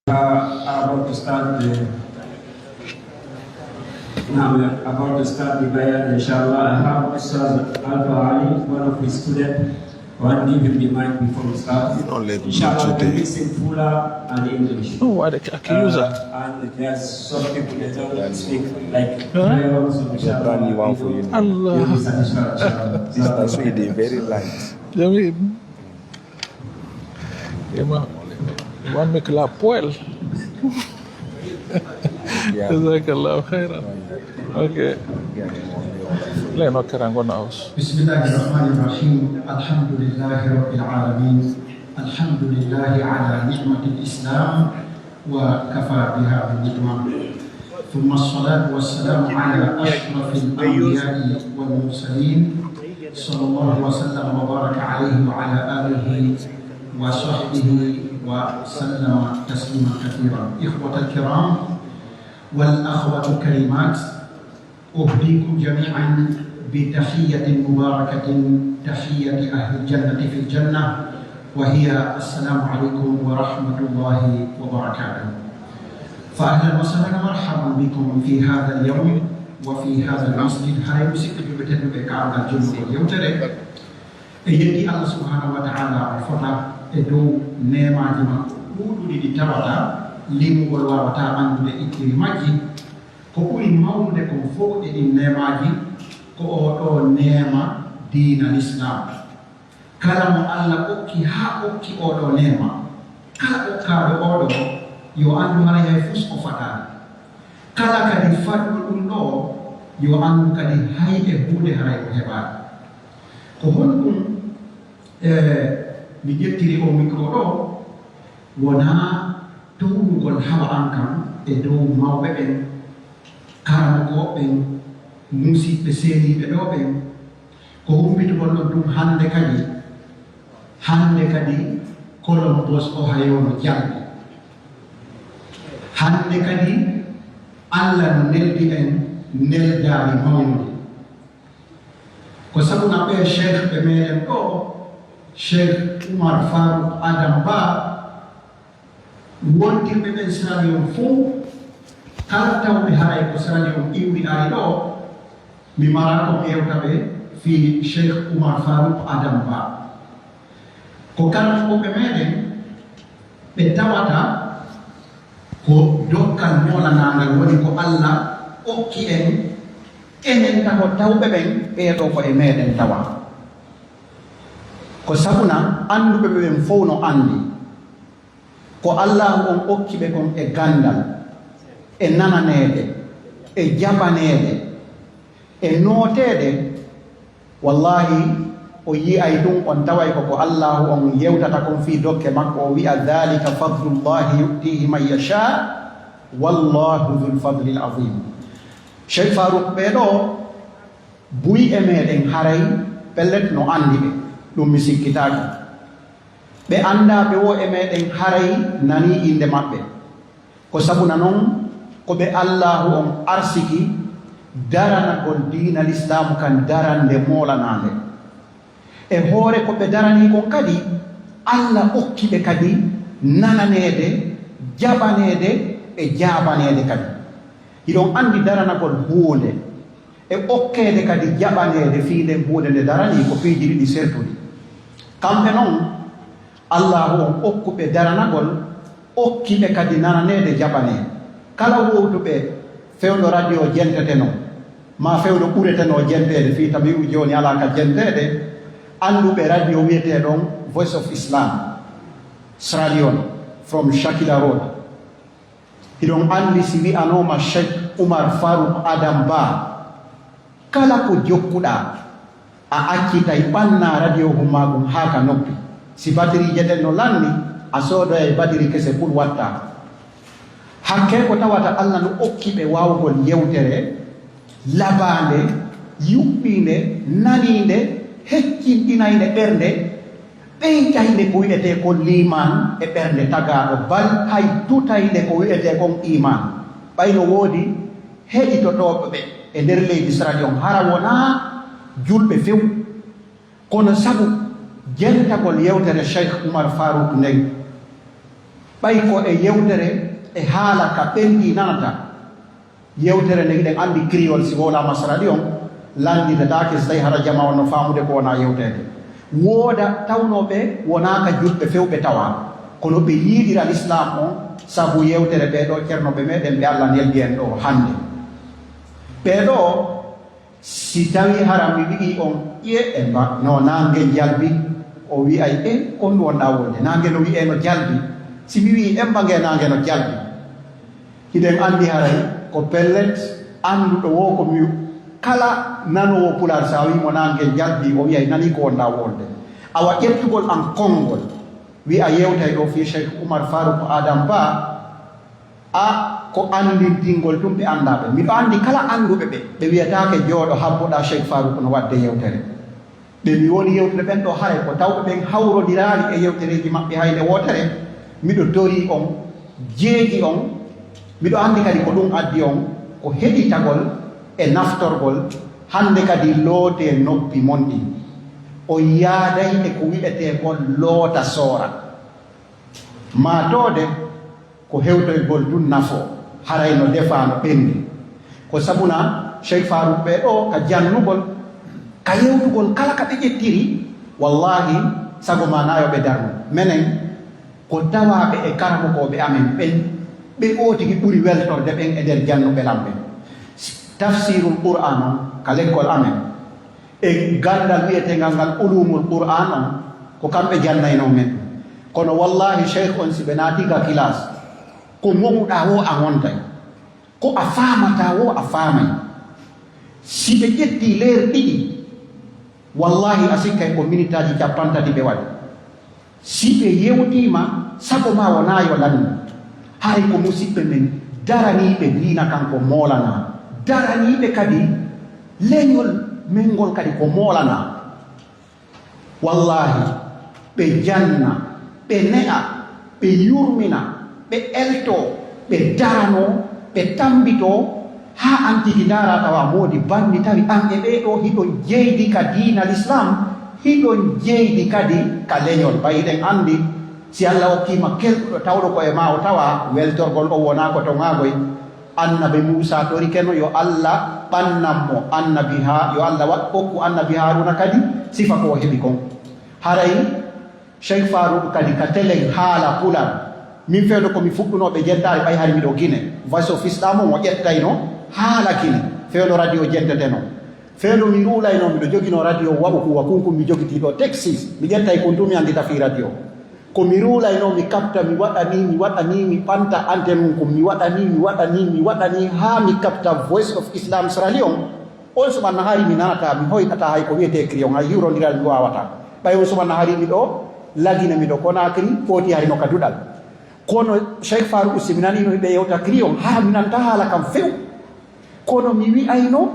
About to start the bayan, inshallah. I have Ustaz Alpha Ali, one of his students. I want to give him the mic before we start. Inshallah, we're mixing Fula and English. Oh, I can use that. And there's some people that don't speak like Creole, so inshallah. Brand new one for you. Allah. That's really very light. Jamil. One make la poel. Jazakallah khairan. Okay. Leno karango naos. Bismillahirrahmanirrahim. Alhamdulillahi rabbil alamin. Alhamdulillahi ala ni'matil Islam wa kafa biha bin ni'mah. ثم الصلاة والسلام على أشرف الأنبياء والمرسلين صلى الله وسلم وبارك عليه وعلى آله وصحبه وسلم تسليما كثيرا. إخوة الكرام والأخوات الكريمات، أهديكم جميعا بتحية مباركة، تحية أهل الجنة في الجنة، وهي السلام عليكم ورحمة الله وبركاته. فأهلا وسهلا مرحبا بكم في هذا اليوم وفي هذا المسجد. هاي مسجد بتدعو بكعب الجمعة اليوم ترى يدي الله سبحانه وتعالى فتح edo nema jima ɗuɗuɗi ɗi tawata limugol wawata andude ikkiri majji ko ɓuri mawnude kon fof e ɗin nemaji ko oɗo nema diina l'islam. Kala mo Allah okki ha okki oɗo nema, kala okkaɓe oɗo yo andu hara hay fus o fatani. Kala kadi faɗɗo ɗum ɗo yo andu kadi hay e huude haray o heɓani. Ko honɗum mi ƴettiri o micro ɗo wona towugol hawa an kam e dow mawɓe ɓen, karamogo ɓen, musiɓɓe seeniɓe ɗo ɓen, ko humbitugol ɗon ɗum hande kadi Colombos o hayono jalɓe. Hande kadi Allah no neldi en neldari mawnude, ko sabuna ɓe cheikh ɓe meɗen ɗo Sheikh Umar Farouk Adam Ba wondirɓe ɓen sirani on fof, kala tawɓe haray ko sirani on iwɗiɗani ɗo, mi mara ko ƴewtaɓe fi Sheikh Umar Farouk Adam Ba. Ko kalmoɓe meɗen ɓe tawata ko dokkal molanagal woni ko Allah okki en enen tago tawɓe ɓen ɓeeɗo ko e meɗen tawa. Ko sabuna anduɓe ɓen fof no andi ko Allah on okkiɓe kon e gandal, e nananede, e jabanede, e nootede. Wallahi o yiyay ɗum on taway koko Allah on yewtata kon fi dokke makko, o wi'a dhalika fadlullahi yutihi man yasha wallahu dhul fadli al azim. Cheikh Farouk ɓeɗo buyi e meɗen haray pellet no andi ɓe, ɗum mi sikkitaki. Ɓe anda ɓe wo e meɗen haray nani inde maɓɓe, ko sabuna noon ko ɓe Allahu on arsiki daranagol diina l'islam kan darande molanande. E hoore ko ɓe darani kon kadi Allah okki ɓe kadi nananede, jaɓanede e jabanede kadi. Iɗon andi daranagol huunde e okkede kadi jaɓanede fiinde huunde nde darani ko piiji ɗiɗi sertuɗi. Kamɓe noon Allahu on okkuɓe daranagol, okkiɓe kadi nananede jaɓanede. Kala wowtuɓe fewno radio jenteteno ma fewno ɓureteno jentede fi tawi wi joni ala ka jentede, anduɓe radio wiyeteɗon Voice of Islam Sierra Leone from Shakila Road. Iɗon andi si wi'anoma Cheikh Umar Farouk Adam Ba, kala ko jokkuɗa a accitay ɓanna radio hummagum ha ka noppi. Si batiri jeɗen no lanni a sooda e batiri kese pour watta. Hakke ko tawata Allah no okkiɓe wawgol yewtere labande, yuɓɓinde, naninde, heccinɗinayde ɓernde, ɓeytayde ko wi'ete kon liman e ɓernde tagaɗo, bal hay tutayde ko wi'ete kon iman. ɓayno woodi heɗitotoɓe ɓe e nder leydi Sierra Leone hara wona julɓe few, kono sabu jentagol yewtere Cheikh Umar Farouk ndey ɓay ko e yewtere e haala ka ɓendi nanata yewtere nde giɗen andi criol si wolama sarali on landidetake so tawi hara jama wonno famude ko wona yewtede wooda tawnoɓe wonaka julɓe fewɓe tawa kono ɓe yiiɗira l'islam on sabu yewtere ɓeɗo ceernoɓe meɗen ɓe Allah neldi en ɗo hande ɓeɗo si tawi hara mi wi'i on ƴe e mba no nangue jalbi o wi'ay e on wonɗa wonde nangue no wi'e no jalbi si mi wi'i embangue nangue no jalbi hiɗen andi haray ko pellet anduɗo wo ko mi kala nanowo pular sa wimo nangue jalbi o wiyay nani ko wonɗa wonde awa ƴettugol an konngol wi'a yewtay ɗo fi Cheikh Oumar Farouk Adam Ba a ko andintingol tum ɓe andaɓe miɗo andi kala anduɓe ɓe wiyatake jooɗo habboɗa Cheikh Farouk no wadde yewtere ɓe mi woni yewtere ɓen ɗo haray ko tawɓe ɓen hawrodirali e yewtereji maɓɓe hayde wotere miɗo tori on jeeji on miɗo andi kadi ko ɗum addi on ko heɗitagol e naftorgol hande kadi loote noppi mon ɗi o yaaday e ko wi'ete ko loota soora matode ko hewtoygol dun nafo haray no defa no ɓendi ko sabuna Cheikh Farouk ɓe ɗo ka jannugol ka yewtugol kala ka ɓe ƴettiri wallahi sago ma nayoɓe darnu menen ko tawaɓe e karamokoɓe amen ɓen ɓe otigi ɓuri weltorde ɓen e nder jannuɓe lamɓe tafsirul qur'an on ka lekkol amen e gandal wiyetegal ngal ulumul qur'an on ko kamɓe jannayno men kono wallahi cheikh on si ɓe naatiga classe ko momuɗa wo a gontay ko a famata wo a famay si ɓe ƴetti leer ɗiɗi wallahi a sikkay ko minute aji 50 ɓe waɗi si ɓe yewtima sago ma wona yo lanni hay ko musidɓe men daraniɓe diina kanko moolana daraniɓe kadi leñol men ngol kadi ko moolana wallahi ɓe janna ɓe ne'a ɓe yurmina ɓe elto ɓe darano ɓe tambito ha antigi dara tawa moodi bandi tawi an e ɓeɗo hiɗon jeydi ka diina l'islam hiɗon jeydi kadi ka leñol bayiɗen andi si Allah hokkima kelɗuɗo tawɗo koye ma o tawa weltorgol o wona ko to ngagoy annabi Musa tori keno yo Allah ɓannanmo annabi ha yo Allah wat hokku annabi Haruna kadi sifa ko heɓi kon haray Cheikh Farouk kadi ka telen haala pular min fewno komi fuɗɗunoɓe jentare ɓay hari miɗo Guinée Voice of Islam o ƴettayno haala kini fewno radio jenteteno fewno mi ruulayno miɗo jogino radio waɓu kuwa kunkum mi jogitiɗo Texas mi ƴettay kon tumi andita fi radio ko mi ruulayno mi kapta mi waɗani mi ɓanta antenne mum ko mi waɗani ha mi kapta Voice of Islam Sierra Leone on sumanna hari mi nanata mi hoyɗata hay ko wiyete crion hay yurodiral mi wawata ɓay on sumanna hari miɗo lagina miɗo Conakry foti hari no ka duɗal kono Cheikh Farouk si mi nanino ɓe yewta crion ha mi nanta haala kam few kono mi wi'ayno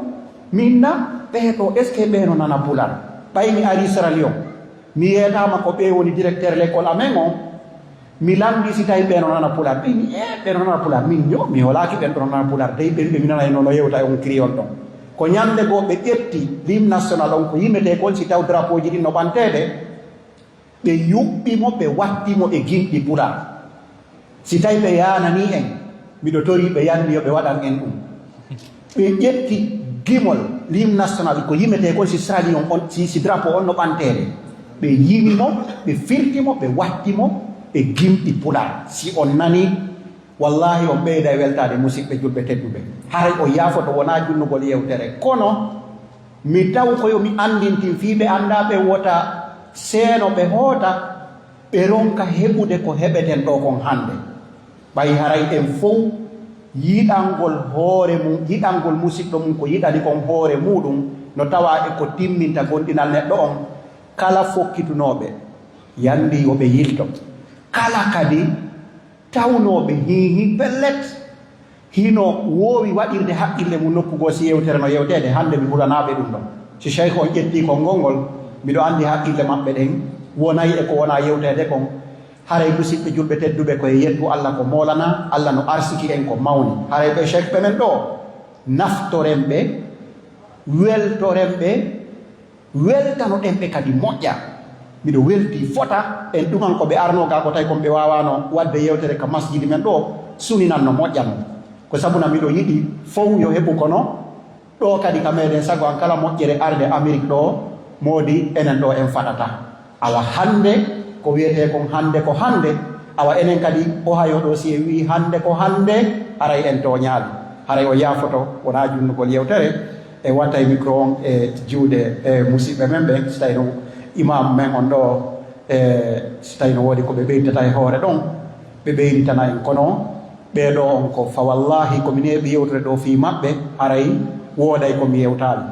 minna ɓeeɗo est ce que ɓeeno nana bular ɓay mi ari Sierra Leone mi yeetama ko ɓe woni directeur l'école amen o mi landi si tawi ɓeeno nana pular ɓeymi ɓeeno nana pular min yo mi holaki ɓen ɗo nana pular tawi ɓen ɓe mi nanayno no yewta e on criol ɗon ko ñande goo ɓe ƴetti l'hymne national on ko yimmete kon si taw drapeau ji ɗin no ɓantede ɓe yuɓɓimo ɓe wattimo e gimɗi pular si tawi ɓe yanani en miɗo tori ɓe yandi yo ɓe waɗan en ɗum ɓe ƴetti gimol l'hymne national ko yimmete kon si sali on si drapeau on no ɓantede ɓe yimimo ɓe firtimo ɓe wattimo e gimɗi pular si on nani wallahi on ɓeyda e weltade musidɓe julɓe tedduɓe haray o yaafoto wona junnugol yewtere kono mi taw koyo mi andintin fiɓe andaɓe wota seeno ɓe hoota ɓe ronka heɓude ko heɓeten ɗo kon hande ɓay haray en fof yiɗangol hoore mum yiɗangol musidɗo mum ko yiɗani kon hoore muɗum no tawa e ko timminta gonɗinal neɗɗo on kala fokkitunoɓe yandi yoɓe yilto kala kadi tawnoɓe hihi pellet hino wowi waɗirde haqqille mum nokkugo si yewtere no yewtede hande mi ɓuranaɓe ɗum ɗon si cheikh on ƴetti konngol ngol miɗo andi haqqille maɓɓe ɗen wonayi e ko wona yewtede kon haray musidɓe julɓe tedduɓe koye yettu Allah ko molana Allah no arsiki en ko mawni haray ɓe cheikh ɓe men ɗo naftoren ɓe weltoren ɓe weltano ɗen ɓe kadi moƴƴa miɗo welti fota en ɗuman ko ɓe arno ga ko tawi kon ɓe wawano wadde yewtere ka masjidi men ɗo suninan no moƴƴan ko sabuna miɗo yiɗi fof yo heɓu kono ɗo kadi ka meɗen sago an kala moƴƴere arde Amérique ɗo modi enen ɗo en faɗata awa hande ko wiyete kon hande ko hande awa enen kadi o hayo ɗo si e wi hande ko hande haray en toñaali haray o yafoto wona junnugol yewtere e watta e micro on e juuɗe e musidɓe men ɓe so tawi no imam men on ɗo so tawi no woodi ko ɓe ɓeydata e hoore ɗon ɓe ɓeyditana en kono ɓeɗo on ko fa wallahi komi neeɓi yewtere ɗo fi maɓɓe haray wooday komi yewtaali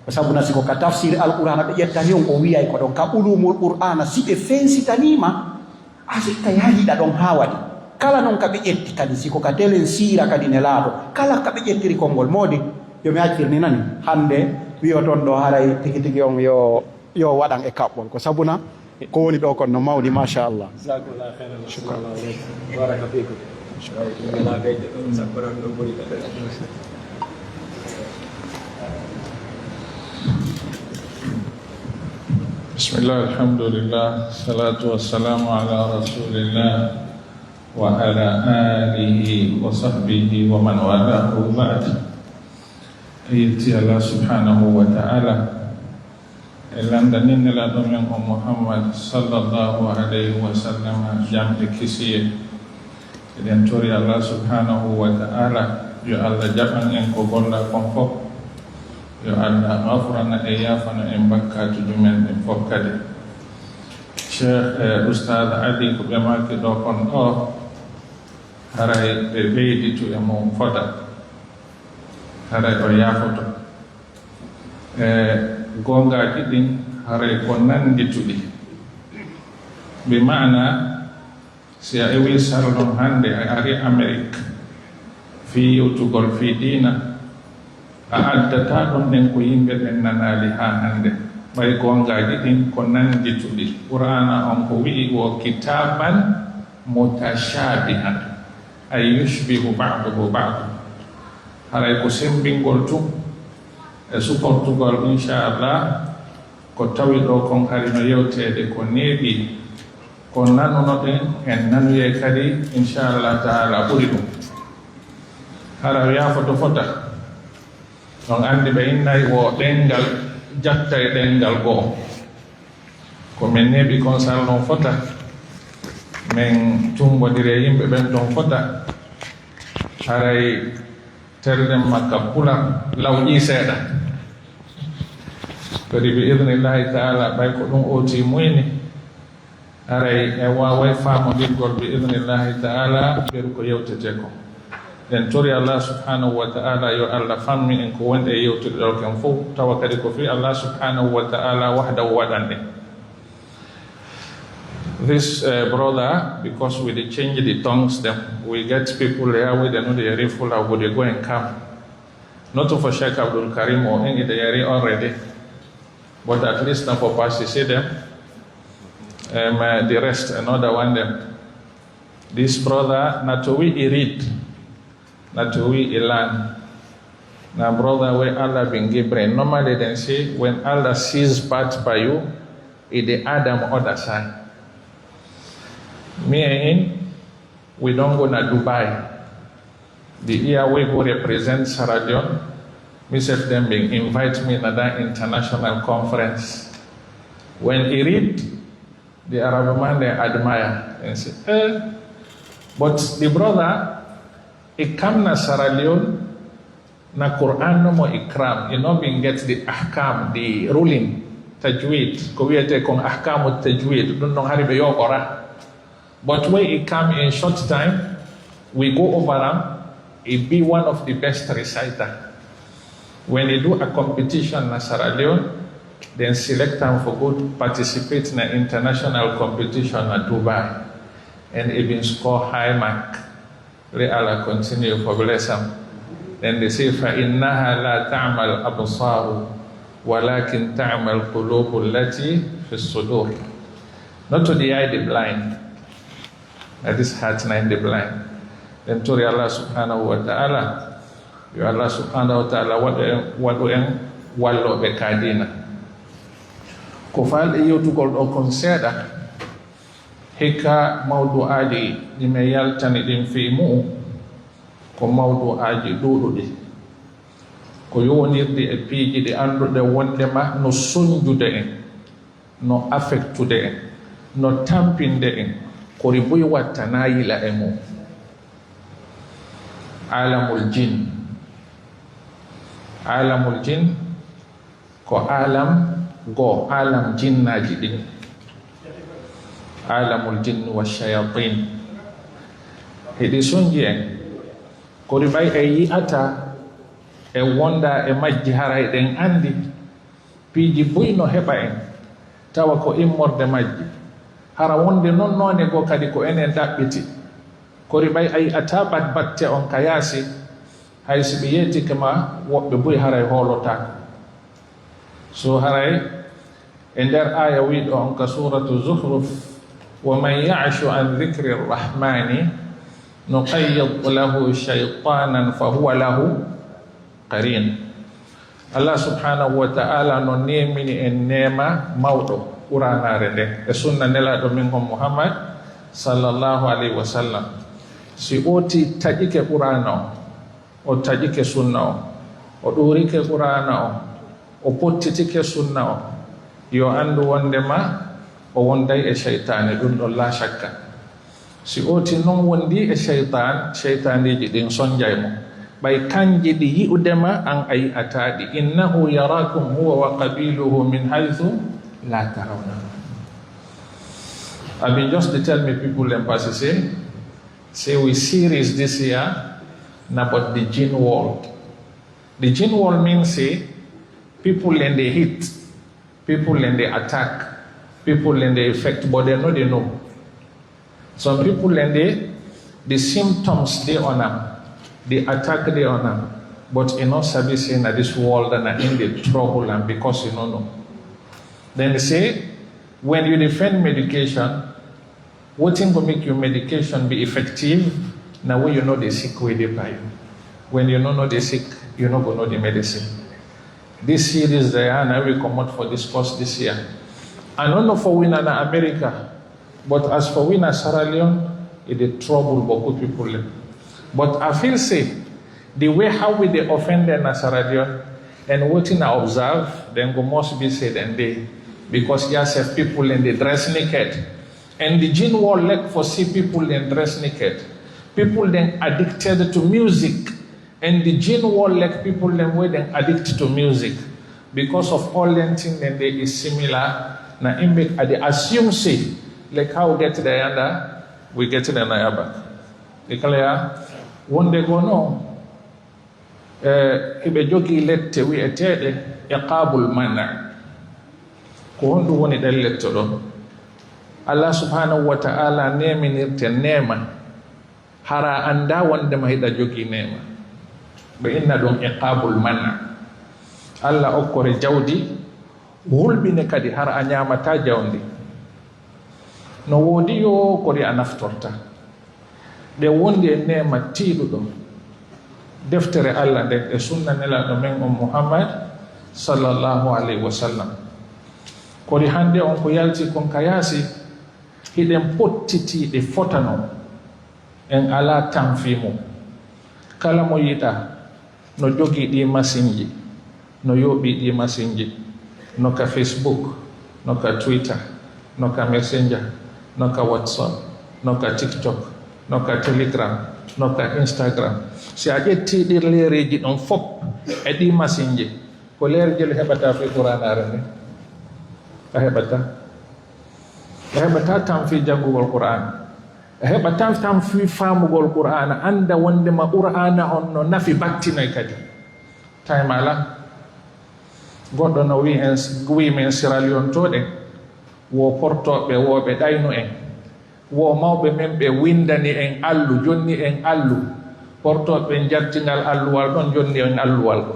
ko sabuna siko ka tafsir alqur'ana ɓe ƴetta hen o wiyay ko ɗon ka ulumul qur'ana si ɓe fensitanima a sikka yahiɗa ɗon ha waɗi kala noon ka ɓe ƴetti kadi siko ka telen siira kadi ne laaɗo kala ka ɓe ƴettiri konngol moodi yomi accirni nani hande wiyo toon ɗo haray tigi tigi on yo waɗan e kaɓɓol ko sabuna ko woni ɗo kon no mawni machallah Bismillah, alhamdulillah, salatu wassalamu ala rasulillah wa ala alihi wa sahbihi wa man walahu ba'd. Ayati Allah subhanahu wa ta'ala elandanin nila domen o Muhammad sallallahu alaihi wasallam jamde kisiye eden tori Allah subhanahu wa ta'ala yo Allah jaɓan en ko golla kon fof yo Allah gafrana e yafana en bakkatu jumen en fof kadi Cheikh Oustad Ali ko ɓe maki ɗo kon ɗo haray ɓe ɓeyditu e mo fota haray o yafoto gongaji ɗin haray ko nandituɗi bi mana si a ewi sarlon hande a ari Amérique fi yewtugol fi dina a addata ɗon ɗen ko yimɓe ɓen nanali ha hande ɓay gongaji ɗin ko nandituɗi qur'ana on ko wi'i wo kitaban mutashabihan ay yushbihu ba'duhu ba'du haray ko sembingol tum e suportugol inchallah ko tawi ɗo kon hari no yewtede ko neeɓi ko nanunoɗen en nanuye kadi inchallah taala ɓuri ɗum hara yafoto fota on andi ɓe innayi wo ɗengal jatta e ɗengal goo ko min neeɓi kon salnon fota min tumbodire yimɓe ɓen ɗon fota haray terden makka pula lawƴi seeɗa kadi bi idnillahi taala ɓay ko ɗum oti muyni haray e waway famodirgol bi idnillahi taala ɓeru ko yewtete ko en tori Allah subhanahu wa ta'ala yo Allah fammi en ko wonde e yewtude ɗo ken fof tawa kadi ko fi Allah subhanahu wa ta'ala wahdahu waɗanɗe. This brother, because we change the tongues, then we get people here with the Yari Fula who they go and come. Not for Sheikh Abdul Karim or any the Yari already, but at least now for Pastor see them. The rest, another one them. This brother, Natowi Irid, Natowi Ilan. Now, brother, where Allah been given, normally they say when Allah sees part by you, it the Adam other side. Me and him, we don't go to Dubai. The year we go represent Sierra Leone, myself them being invite me to that international conference. When he read, the Arab man they admire and say, but the brother, he come na Sierra Leone, na Quran no mo ikram, you know, being get the ahkam, the ruling, tajweed, kowiyete kong ahkamu tajweed, don't know how to be yokora. But when it come in short time, we go over them, it be one of the best reciter. When they do a competition in Sierra Leone, then select them for good participate in an international competition in Dubai. And even score high mark. Let Allah continue for bless them. Then they say, فَإِنَّهَا لَا تَعْمَى الْأَبْصَارُ وَلَكِنْ تَعْمَى الْقُلُوبُ الَّتِي فِي الصُّدُورِ. Not to the eye the blind, that is heart nine the blind. Then to Allah subhanahu wa ta'ala, you Allah subhanahu wa ta'ala, what bekadina. ko falɗe yewtugol ɗo kon seeɗa hikka mawdu'aji ɗi mi yaltani ɗin fi mu'u ko mawdu'aji ɗuɗuɗi ko yonirde e piiji ɗi annduɗe wondema no soñjude en no affectude en no tampinde en kori boyi watta na yila e mum. Alamul jin ko alam go alam jinnaji ɗin, alamul jinn wa shayatin heɗi sonji en kori ɓay e yi'ata e wonda e majji haray ɗen andi piiji boyi no heɓa en tawa ko immorde majji hara wonde non none go kadi ko enen ɗaɓɓiti kori ɓay a yi'ata batte on ka yaasi hay si ɓe yettike ma woɓɓe boyi haray hoolotako. So haray e nder aya wiɗo on ka suratu Zuhruf, wa man ya'shu an dhikri rrahmani nuqayyid lahu shaytanan fa huwa lahu qarin. Allah subhanahu wa ta'ala no nemini en nema mawɗo ɓuranare nde e sunna nelaɗo min on Muhammad sallallahu alaihi wa sallam. Si oti taƴike qur'ana o taƴike sunna o ɗorike qur'ana o pottitike sunna o yo andu wondema o wonday e sheytane ɗum ɗon la shakka. Si oti non wondi e sheytaniji ɗin sonjay mo ɓay kanji ɗi yi'udema an a yi'ataɗi. Innahu yarakum huwa wa qabiluhu min haythu la tarawna. I've been just to tell me people in Pasise, say we series this year about the jinn world. The jinn world means say people and they hit, people and they attack, people and they affect, but they know. Some people and the symptoms they on them, the attack they on them, but you know sabi say na this world and in the trouble and because you don't know. Then they say when you defend medication, what thing will make your medication be effective? Now when you know the sick way they buy you. When you don't know the sick, you not gonna know the medicine. This series they are now we come out for discuss this year. I don't know for winner in America, but as for winner Sierra Leone, it is trouble for good people. But I feel say the way how we they offend in Sierra Leone and what I observe, then go must be said and they because yes, have people in the dress naked. And the jinn world like for see people in dress naked. People then addicted to music. And the jinn world like people then way then addicted to music. Because of all them things then they is similar. Now they assume say like how we get to the yanda, we get to the nayabak. Ikala one day go no. Ibe jogi lette we etede iqabul mana. Ko hondu woni del letto do. Allah subhanahu wa ta'ala neminirte nema hara anda wonde ma hida jogi nema be inna ɗum iqabul manna. Allah okkore jawdi hulɓine kadi hara a ñamata jawdi no woodi yo kodi a naftorta ɗe wondi e nema tiiɗuɗo deftere Allah nden e sunna nelaɗo men on Muhammad sallallahu alaihi wa sallam kodi hande on ko yalti kon ka yaasi hiɗen pottitiɗe fotano en ala tanfimu kala mo yiɗa no jogi ɗi masinji no yoɓi ɗi masinji no ka Facebook no ka Twitter no ka Messenger no ka WhatsApp no ka TikTok no ka Telegram no ka Instagram si a ƴetti ɗi leereji ɗon fop e ɗi masinji ko leerjel heɓata fi Qur'anare nde a heɓata tan fi janngugol Qur'an a heɓata tan fi faamugol Qur'an anda wondema Qur'ana on no nafi battinay kadi time ala goɗɗo no wi men Sierra Leone to ɗen wo portoɓe woɓe ɗayno en wo mawɓe men ɓe windani en allu jonni en allu portoɓe jartingal alluwal ɗon jonni en alluwal ɗo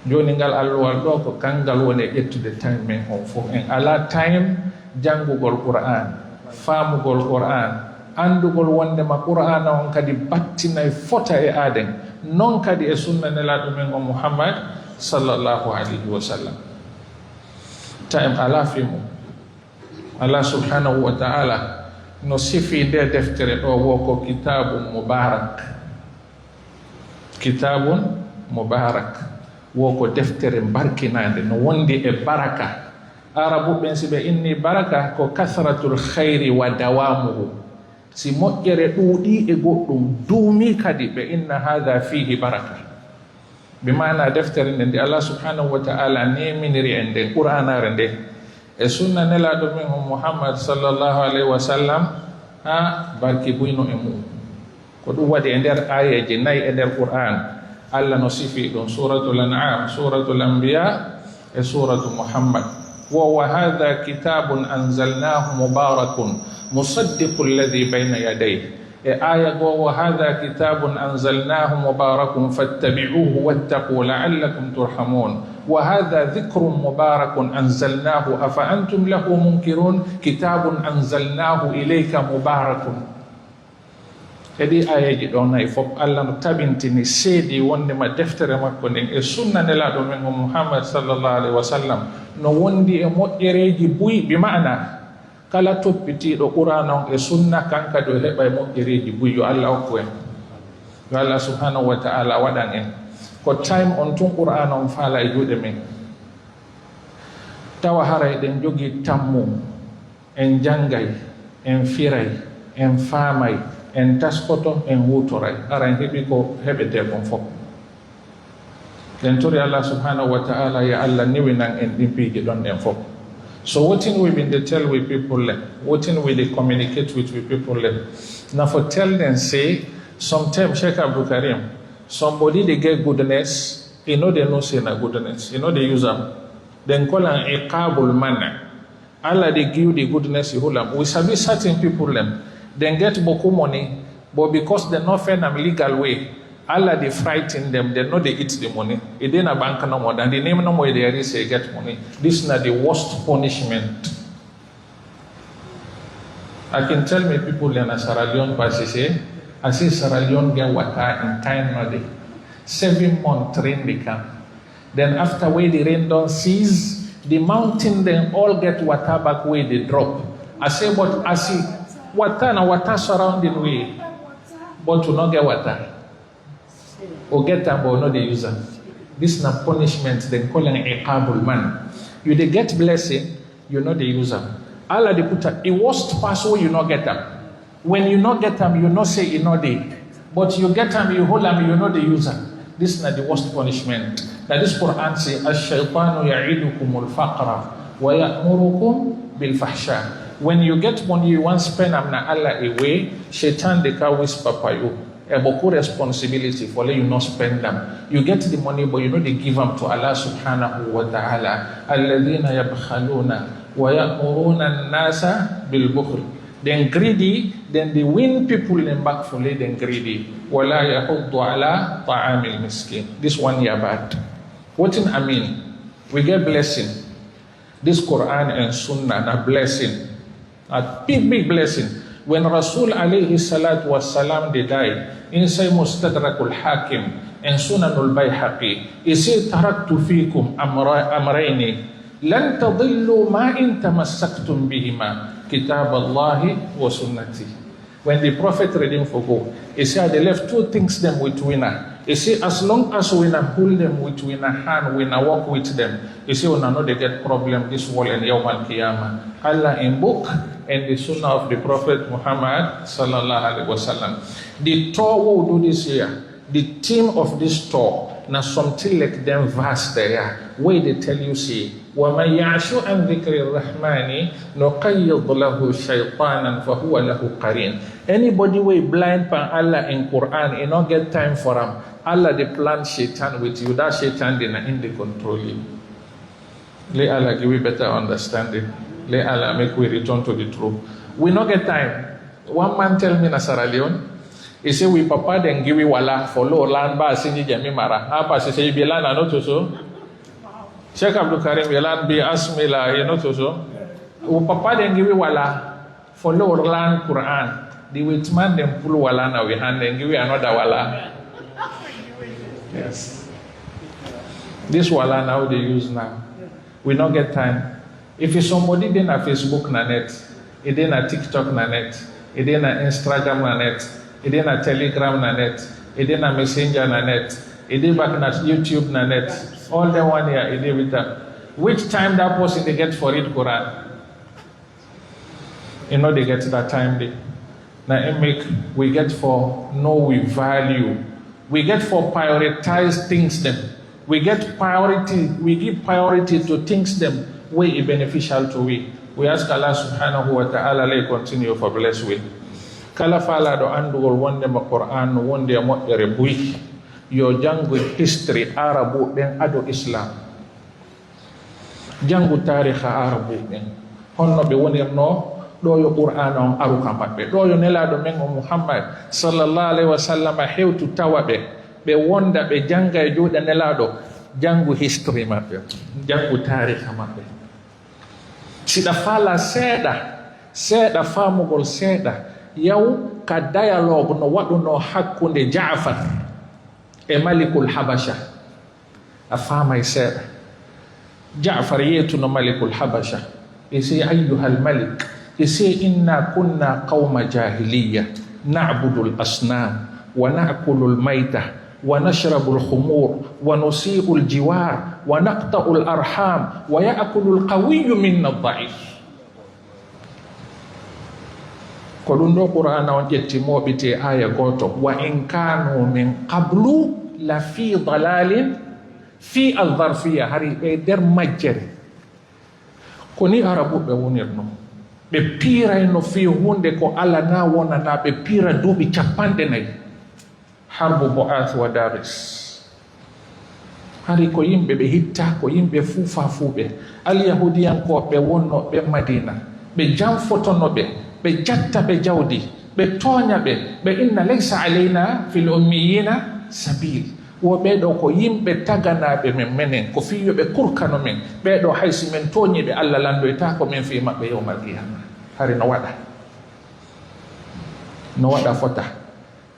joni ngal alluwal ɗo ko kangal woni ƴettude time men on fof en ala time janngugol Qur'an faamugol Qur'an andugol wondema Qur'ana on kadi battinay fota e aaden non kadi e sunna nelaɗo men on Muhammad sallallahu alaihi wa sallam time alafimu Allah subhanahu wa ta'ala no sifi de deftere ɗo woko kitabun mubarak woko deftere barkinande no wondi e baraka arabu ɓen si ɓe inni baraka ko kasratul khayri wa dawamuhu si moƴƴere ɗuuɗi e goɗɗum duumi kadi ɓe inna hada fihi baraka bimana deftere nde nde Allah subhanahu wa ta'ala neminiri en nden qur'anare nde e sunna nelaɗo min o Muhammad sallallahu alaihi wa sallam ha barki buyno e mum ko ɗum waɗi e nder ayeji 4 e nder qur'an Allah no sifi ɗum suratul an'am suratul anbiya e suratul muhammad wa hadha kitabun anzalnahu mubarakun musaddiqu alladhi bayna yadayhi e aya go wa hadha kitabun anzalnahu mubarakun fattabi'uhu wattaqu la'allakum turhamun wa hadha dhikrun mubarakun anzalnahu afa antum lahu munkirun kitabun anzalnahu ilayka mubarakun edi ayaji ɗo nayi fof Allah no tabintini seedi wondema deftere makko nden e sunna nelaɗo men o Muhammad sallallahu alaihi wa sallam no wondi e moƴƴereji buy bi ma'ana kala toppitiɗo qur'an on e sunna kanka do heɓa e moƴƴereji buy yo Allah hokku en yo Allah subhanahu wa ta'ala waɗan en ko time on tun qur'an on faala e juuɗe men tawa haray ɗen jogii tammu en janngay en firay en faamay en taskoto en wutoray ara en heɓi ko heɓete kon fof en tori Allah subhanahu wa ta'ala ya Allah niwinan en ɗin piiji ɗon en fof. So wetin we been dey tell we people wetin we dey communicate with we people na for tell them say sometimes Sheikh Abdul Karim somebody dey get goodness e no dey know say na goodness e no dey use am dem call am iqabul mana Allah dey give the goodness e hold am. We sabi certain people dem get boku money but because dem no find am legal way Allah dey frighten them, they know they eat the money. It dey na bank no more, and the name no more they say get money. This is not the worst punishment. I can tell me people in Sierra Leone say, I see Sierra Leone get water in time no day. 7 months rain they come. Then after where the rain don't cease, the mountain then all get water back where they drop. I say, but I see water surrounding way, but to not get water. Or get them but not the user. This is not punishment, they call an iqabul man. You they get blessing, you know the user. Allah they put a worst pass where you not get them. When you not get them, you not say you know the. But you get them, you hold them, you know the user. This is not the worst punishment. That this Quran say, Ash-shaytanu ya'idukumul faqra wa ya'murukum bil fahsha. When you get money, you want to spend them na Allah away, shaitan they can whisper for you. A boku responsibility for let you not spend them. You get the money, but you know they give them to Allah subhanahu wa ta'ala. Alladhina yabkhaluna wa ya'muruna an-nasa bil bukhl. Then greedy, then they win people in back for then greedy. Wala yahuddu ala ta'amil miskin. This one year bad. What in I mean? We get blessing. This Quran and Sunnah a blessing. A big blessing. When Rasul alayhi salatu wassalam they died, inside Mustadrakul Hakim and Sunanul Bayhaqi, he said, Taraktu fikum amrayni, lan tadillu ma in tamassaktum bihima, kitab Allahi wa sunnati. When the Prophet read him for go, he said, they left 2 things them with winner. He said, as long as we not hold them with winner hand, we not walk with them. He said, we not know they get problem this world and Yawm al-Qiyamah. Allah in book and the Sunnah of the Prophet Muhammad sallallahu alaihi wasallam. The tour we will do this year, the theme of this tour, na something like them verse there, where they tell you see, وَمَنْ يَعْشُ عَنْ ذِكْرِ الرَّحْمَنِ نُقَيِّضْ لَهُ شَيْطَانًا فَهُوَ لَهُ قَرِينٌ. Anybody way blind pan Allah in Quran, you not get time for him. Allah they plan shaitan with you, that shaitan they not in the control you. Let Allah give you better understanding. Let Allah make we return to the truth. We not get time. One man tell me na Sierra Leone, he say we papa then give we wala for low land ba sinji jami mara. Apa se say bilan ano to so. Sheikh Abdul Karim bilan bi asmila you know to so. We papa then give we wala for low land Quran. The wait man then pull wala na we hand then give we another wala. Yes. This wala now they use now. We not get time. If somebody dey na Facebook na net, e dey na TikTok na net, e dey na Instagram na net, e dey na Telegram na net, e dey na Messenger na net, e dey back na YouTube na net, all them 1 year e dey with them. Which time that person they get for read Quran? You know they get that time dey. Now it make we get for know we value. We get for prioritize things them. We get priority, we give priority to things them way beneficial to we. We ask Allah subhanahu wa ta'ala lay continue for bless we. Kala fala do andugol wonde ma Quran wonde mo rebui. Yo jangu history Arabu den ado Islam. Jangu tarikh Arabu den. Honno be wonirno do yo Qur'an on aru kampat do yo nelado men Muhammad sallallahu alaihi wasallam hewtu tawabe be wonda be janga e joda nelado jangu history mabbe jangu tarikh mabbe sida fala seda famugol seda yaw ka dialogue no waduno hakkunde Ja'far e Malikul Habasha afama seda Ja'far yetu no Malikul Habasha isi ayyuhal malik يسي إنا كنا قوم جاهلية نعبد الأصنام ونأكل الميتة ونشرب الخمور ونسيء الجوار ونقطع الأرحام ويأكل القوي منا الضعيف قلون دو قرآن ونجتمو بتي آية قوتو وإن كانوا من قبل لفي ضلال في الظرفية هاري بيدر مجر كوني أربو بونيرنو be pira no fi hunde ko ala na wona na be pira dubi capande nay harbu bu'ath wa daris hari ko yimbe be hitta ko yimbe fufa fube al yahudiyan ko be wonno be Madina be jamfotono be jatta be jawdi be tonya be inna laysa alaina fil ummiyina sabil wo be do ko yimbe tagana be menen ko fiyo be kurkano men be do haysi men tonyi be Allah lando eta ko men fi mabbe yawmal qiyamah hari no wada fota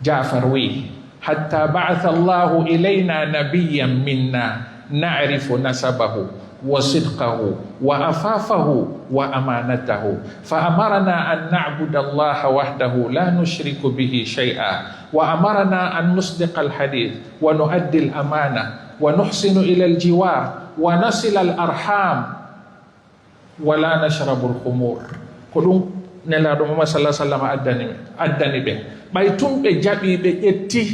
Ja'far wi hatta ba'atha Allah ilayna nabiyyan minna na'rifu nasabahu wa sidqahu wa afafahu wa amanatahu fa amarna an na'budu Allah wahdahu la nushriku bihi shay'a وأمرنا أن نصدق الحديث ونؤدي الأمانة ونحسن إلى الجوار ونصل الأرحام ولا نشرب الخمور كلهم نلا دوما صلى الله عليه وسلم أدني به بايتم بجابي بيتي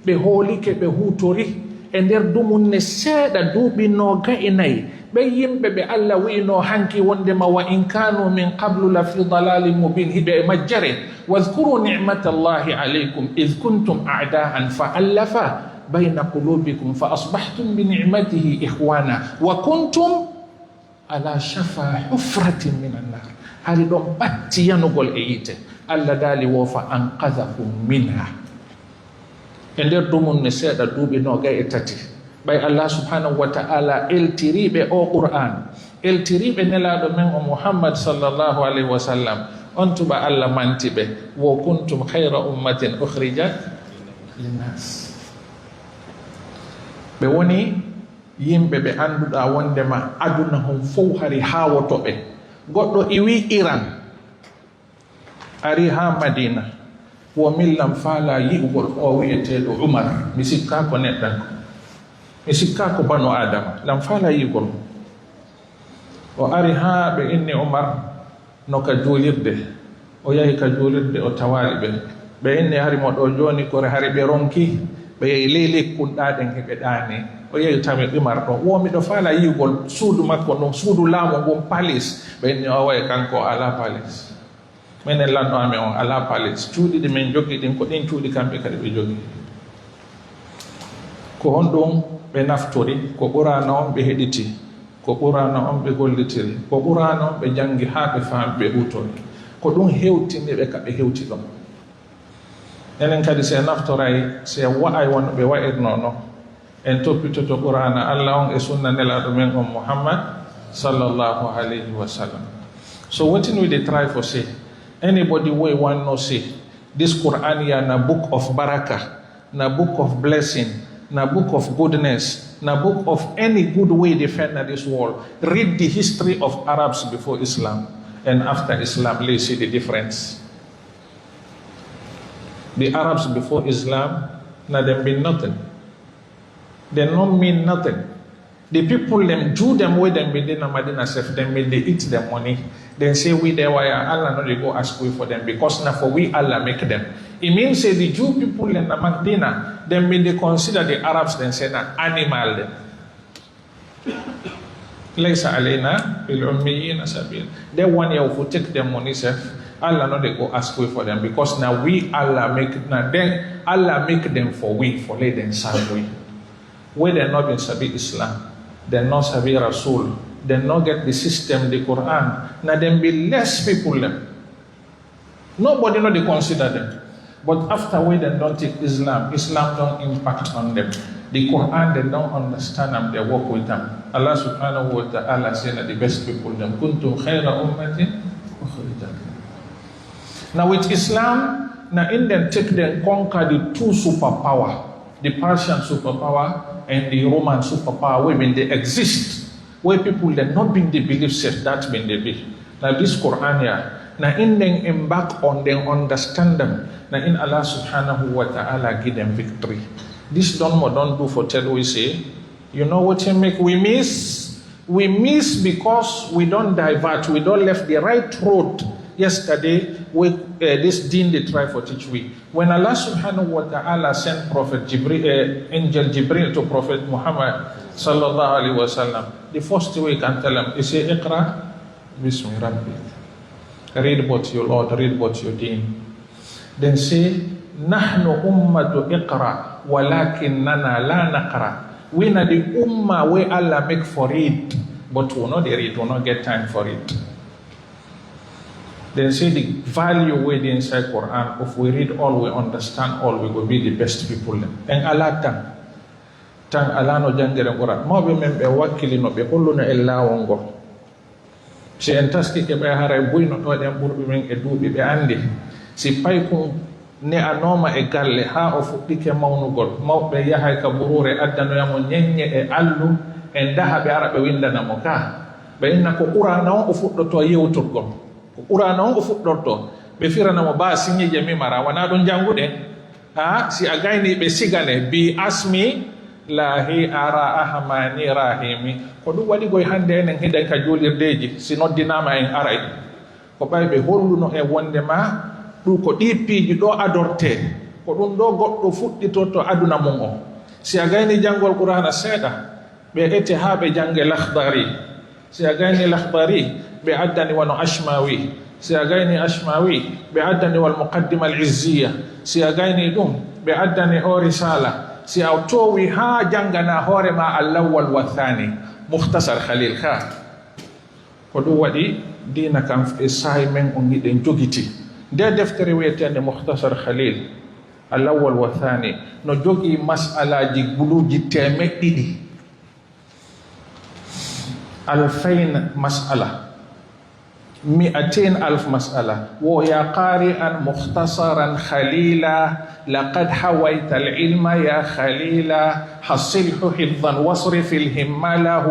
بهوليك بهوتوري ender dumun ne seeda duuɓi no ga e nayi ɓe yimɓe ɓe Allah wino hanki wondema wa in kanu min qablu la fi dalalin mubin hiɓe e majjere wadhkuru nicmatallahi alaykum id kuntum a'da'an fa allafa bayna qulubikum fa asbahtum bi ni'matihi ikhwana wa kuntum ala shafa hufratin min annar hari ɗon ɓatti yanugol e yite Allah daali wo fa anqadhakum minha e nder dumun ne seeɗa duuɓi no ga e tati ɓay Allah subhanahu wa ta'ala eltiriɓe o Qur'an eltiriɓe nelaɗo men o Muhammad sallallahu alayhi wa sallam on tuba Allah manti ɓe wo kuntum khayra ummatin ukhrijat linnas ɓe woni yimɓe ɓe annduɗa wondema aduna hon fof hari hawotoɓe goɗɗo iwi Iran ari ha Madina wo millam faala yi'ugol o wi'eteɗo Umar mi sikka ko neɗɗan ko mi sikka ko banu adama lam faala yi'ugol o ari ha ɓe inni Umar no ka juulirde o yahi ka juulirde o tawali ɓe inni hari mo ɗo joni kore hari ɓe ronki ɓe yehi ley lekkunɗaɗen heɓe ɗaani o yehi tami Umar ɗo wo miɗo faala yi'ugol suudu makko ɗum suudu laamu ngun palis ɓe inni o wayi kanko ala palis menen lanɗo amen on ala palis cuuɗi ɗi min jogii ɗin ko ɗin cuuɗi kamɓe kadi ɓe jogii ko hon ɗum ɓe naftori ko ɓurana on ɓe heɗiti ko ɓurana on ɓe gollitiri ko ɓurana on ɓe jangi haa ɓe faami ɓe hutori ko ɗum hewtini ɓe ka ɓe hewti ɗon enen kadi se naftoray se wa'ay wonno ɓe wa'irno no en toppitoto ɓurana Allah on e sunna nelaɗo men on Muhammad sallallahu alayhi wa sallam. So what we dey try for say anybody wey wan know say this Quran ya na book of barakah, na book of blessing, na book of goodness, na book of any good way they find in this world. Read the history of Arabs before Islam and after Islam, let's see the difference. The Arabs before Islam, now they mean nothing. They don't mean nothing. The people, them Jew them where them be in Madina self, them they eat their money. Then say we there why Allah no they go ask we for them because now for we Allah make them. It means say the Jew people in the Madina, then they consider the Arabs then say na animal them. Laysa alayna bil ummiyina sabil. They one year who take their money self, Allah no they go ask we for them because now we Allah make now then Allah make them for we for let them serve we. Where they not been sabi Islam. They not sabi Rasul, they not get the system, the Quran. Now them be less people them. Nobody know they consider them. But after we they don't take Islam, Islam don't impact on them. The Quran they don't understand them, they work with them. Allah subhanahu wa ta'ala said that the best people them kuntum khayra ummatin ukhrijat. Now with Islam, now in them take them conquer the two superpower, the Persian superpower and the Roman superpower where when they exist, where people that not been the belief set that when they be. Now this Quran here, now in them embark on them, understand them, now in Allah subhanahu wa ta'ala give them victory. This don't do for tell we say, you know what you make we miss? We miss because we don't divert, we don't left the right road. Yesterday, this deen they try for teach we. When Allah subhanahu wa ta'ala sent Prophet Jibril, Angel Jibril to Prophet Muhammad sallallahu alaihi wasallam, the first way can tell him, he say, Iqra, Bismi Rabbi. Read about your Lord, read about your deen. Then say, Nahnu ummatu Iqra, walakinnana la naqra. We are the ummah where Allah make for read, but we not read, we not get time for it. Then say the value where the inside Quran, if we read all, we understand all, we will be the best people. And Allah tang Allah no jangere Quran. Mo be membe wakili no be holluno ella wongo. Si entaski ke be haray buyno to dem burbe men e duubi be andi. Si pay ko ne anoma e galle ha o fuddike mawnugol. Mawbe yahay ka burure addano yamo nyenye e allu en daha be arabe windana mo ka. Be inna ko Qur'an o fuddoto yewturgol. Urana on ko fuddorto be firana mo ba sinye jami mara wana don jangude ha si agayni be sigane bi asmi lahi ara ahmani rahimi ko dum wadi goy hande en hedan ka jolirdeji si noddinama en aray ko bay be holluno e wonde ma du ko dipiji do adorte ko dum do goddo fuddito to aduna mon o si agayni jangol qur'ana seda be ete habe jange lakhdari si agayni lakhdari بعدني ونعشماوي سيغيني أشماوي بعدني والمقدمة العزية سيغيني دون بعدني أو رسالة سيأوتوي ها جنغنا هوري مع الأول والثاني مختصر خليل خا قدوة دي كان في إساي من أنجدين جوجيتي ده دفتري ويتاني مختصر خليل الأول والثاني نجوجي مسألة جيبولو جتامي دي 2000 مسألة 200,000 مسألة ويا قارئا مختصرا خليلا لقد حويت العلم يا خليلا حصله حفظا واصرف الهم له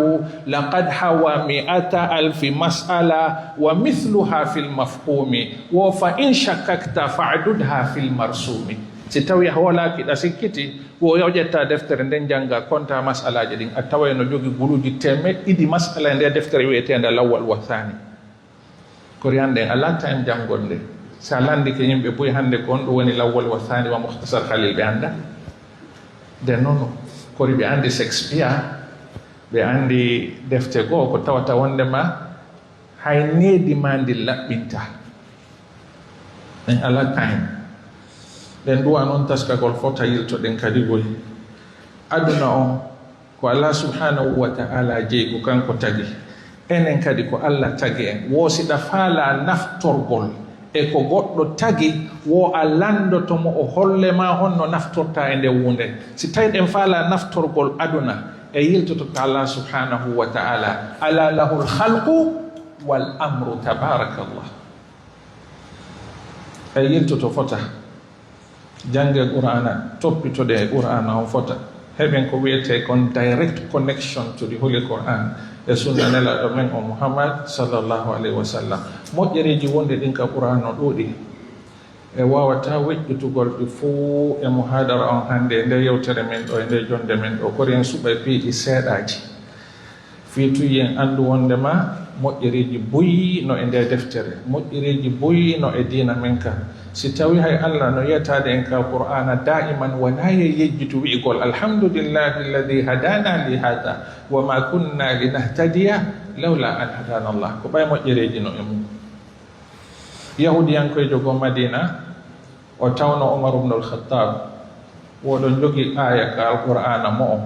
لقد حوى 100,000 مسألة ومثلها في المفهوم وفإن شككت فاعددها في المرسوم sitawi hola ki da sikiti wo yawjetta deftere nden janga konta masalaji din atawa no jogi guluji temme idi masala nder deftere wi'etende lawwal wa thani ko riande Allah time jangonde sa landi ke yimbe boy hande ko on do woni lawwal wa thani wa mukhtasar khalil be anda de nono ko ribe andi Shakespeare be andi defte go ko tawata wonde ma hay needi mandi labbinta en Allah time den duwa non taska gol fota yilto den kadi goy aduna on ko Allah subhanahu wa ta'ala je ko kanko tagi enen kadi ko Allah tagi en wosida fala naftorgol e ko goddo tagi wo alando to mo o holle ma honno naftorta e nde wunde si tawi en fala naftorgol aduna e yilto to Allah subhanahu wa ta'ala ala lahul khalqu wal amru tabarakallah e yilto to fota jange qur'ana toppitode qur'ana on fota heɓen ko wiyete kon direct connection to the Holy Quran e sunna nelaɗo men o Muhammad sallallahu alaihi wa sallam. Moƴƴereji wonde ɗin ka Qur'an no ɗuuɗi e wawata weƴƴutugol ɗi fuu e muhadara on hannde nde yewtere men ɗo e nde jonde men ɗo kori en suɓa piiɗi seeɗaji fiituyi en anndu wondema moƴƴereji boyi no e nde deftere, moƴƴereji boyi no e diina men ka. Si tawi hay Allah no yetade en ka Qur'ana da'iman wala yejjitu wi'igol alhamdulillahi alladhi hadana li hada wa ma kunna linahtadiya lawla an hadana Allah, ko ɓay moƴƴereji no e mum. Yahudiyankoye jogo Madina o tawno Umar ibn al-Khattab woɗon jogi aya ka al-Qur'ana mo o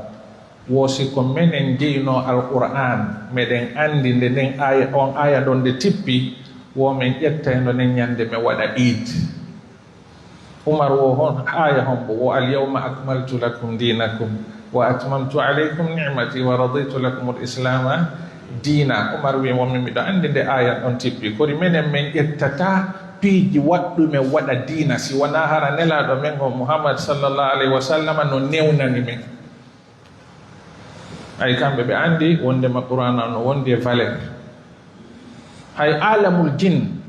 wosi ko menen jeyno al-Qur'an meɗen andi nde nden aya on aya ɗon nde tippi women ƴettayno nen ñande me waɗa Eid. Umar wo hon aya hon bo wo al-yawma akmaltu lakum dinakum wa atmamtu alaykum ni'mati wa raditu lakum al-islama dina. Umar wi women miɗo andi nde aya ɗon tippi kori menen men ƴettata piiji waɗɗume waɗa dina si wona hara nelaɗo men o Muhammad sallallahu alaihi wa sallam no newnani men. Ay kamɓe ɓe andi wondema Qur'ana no wondi e valeur. Hay alamul jin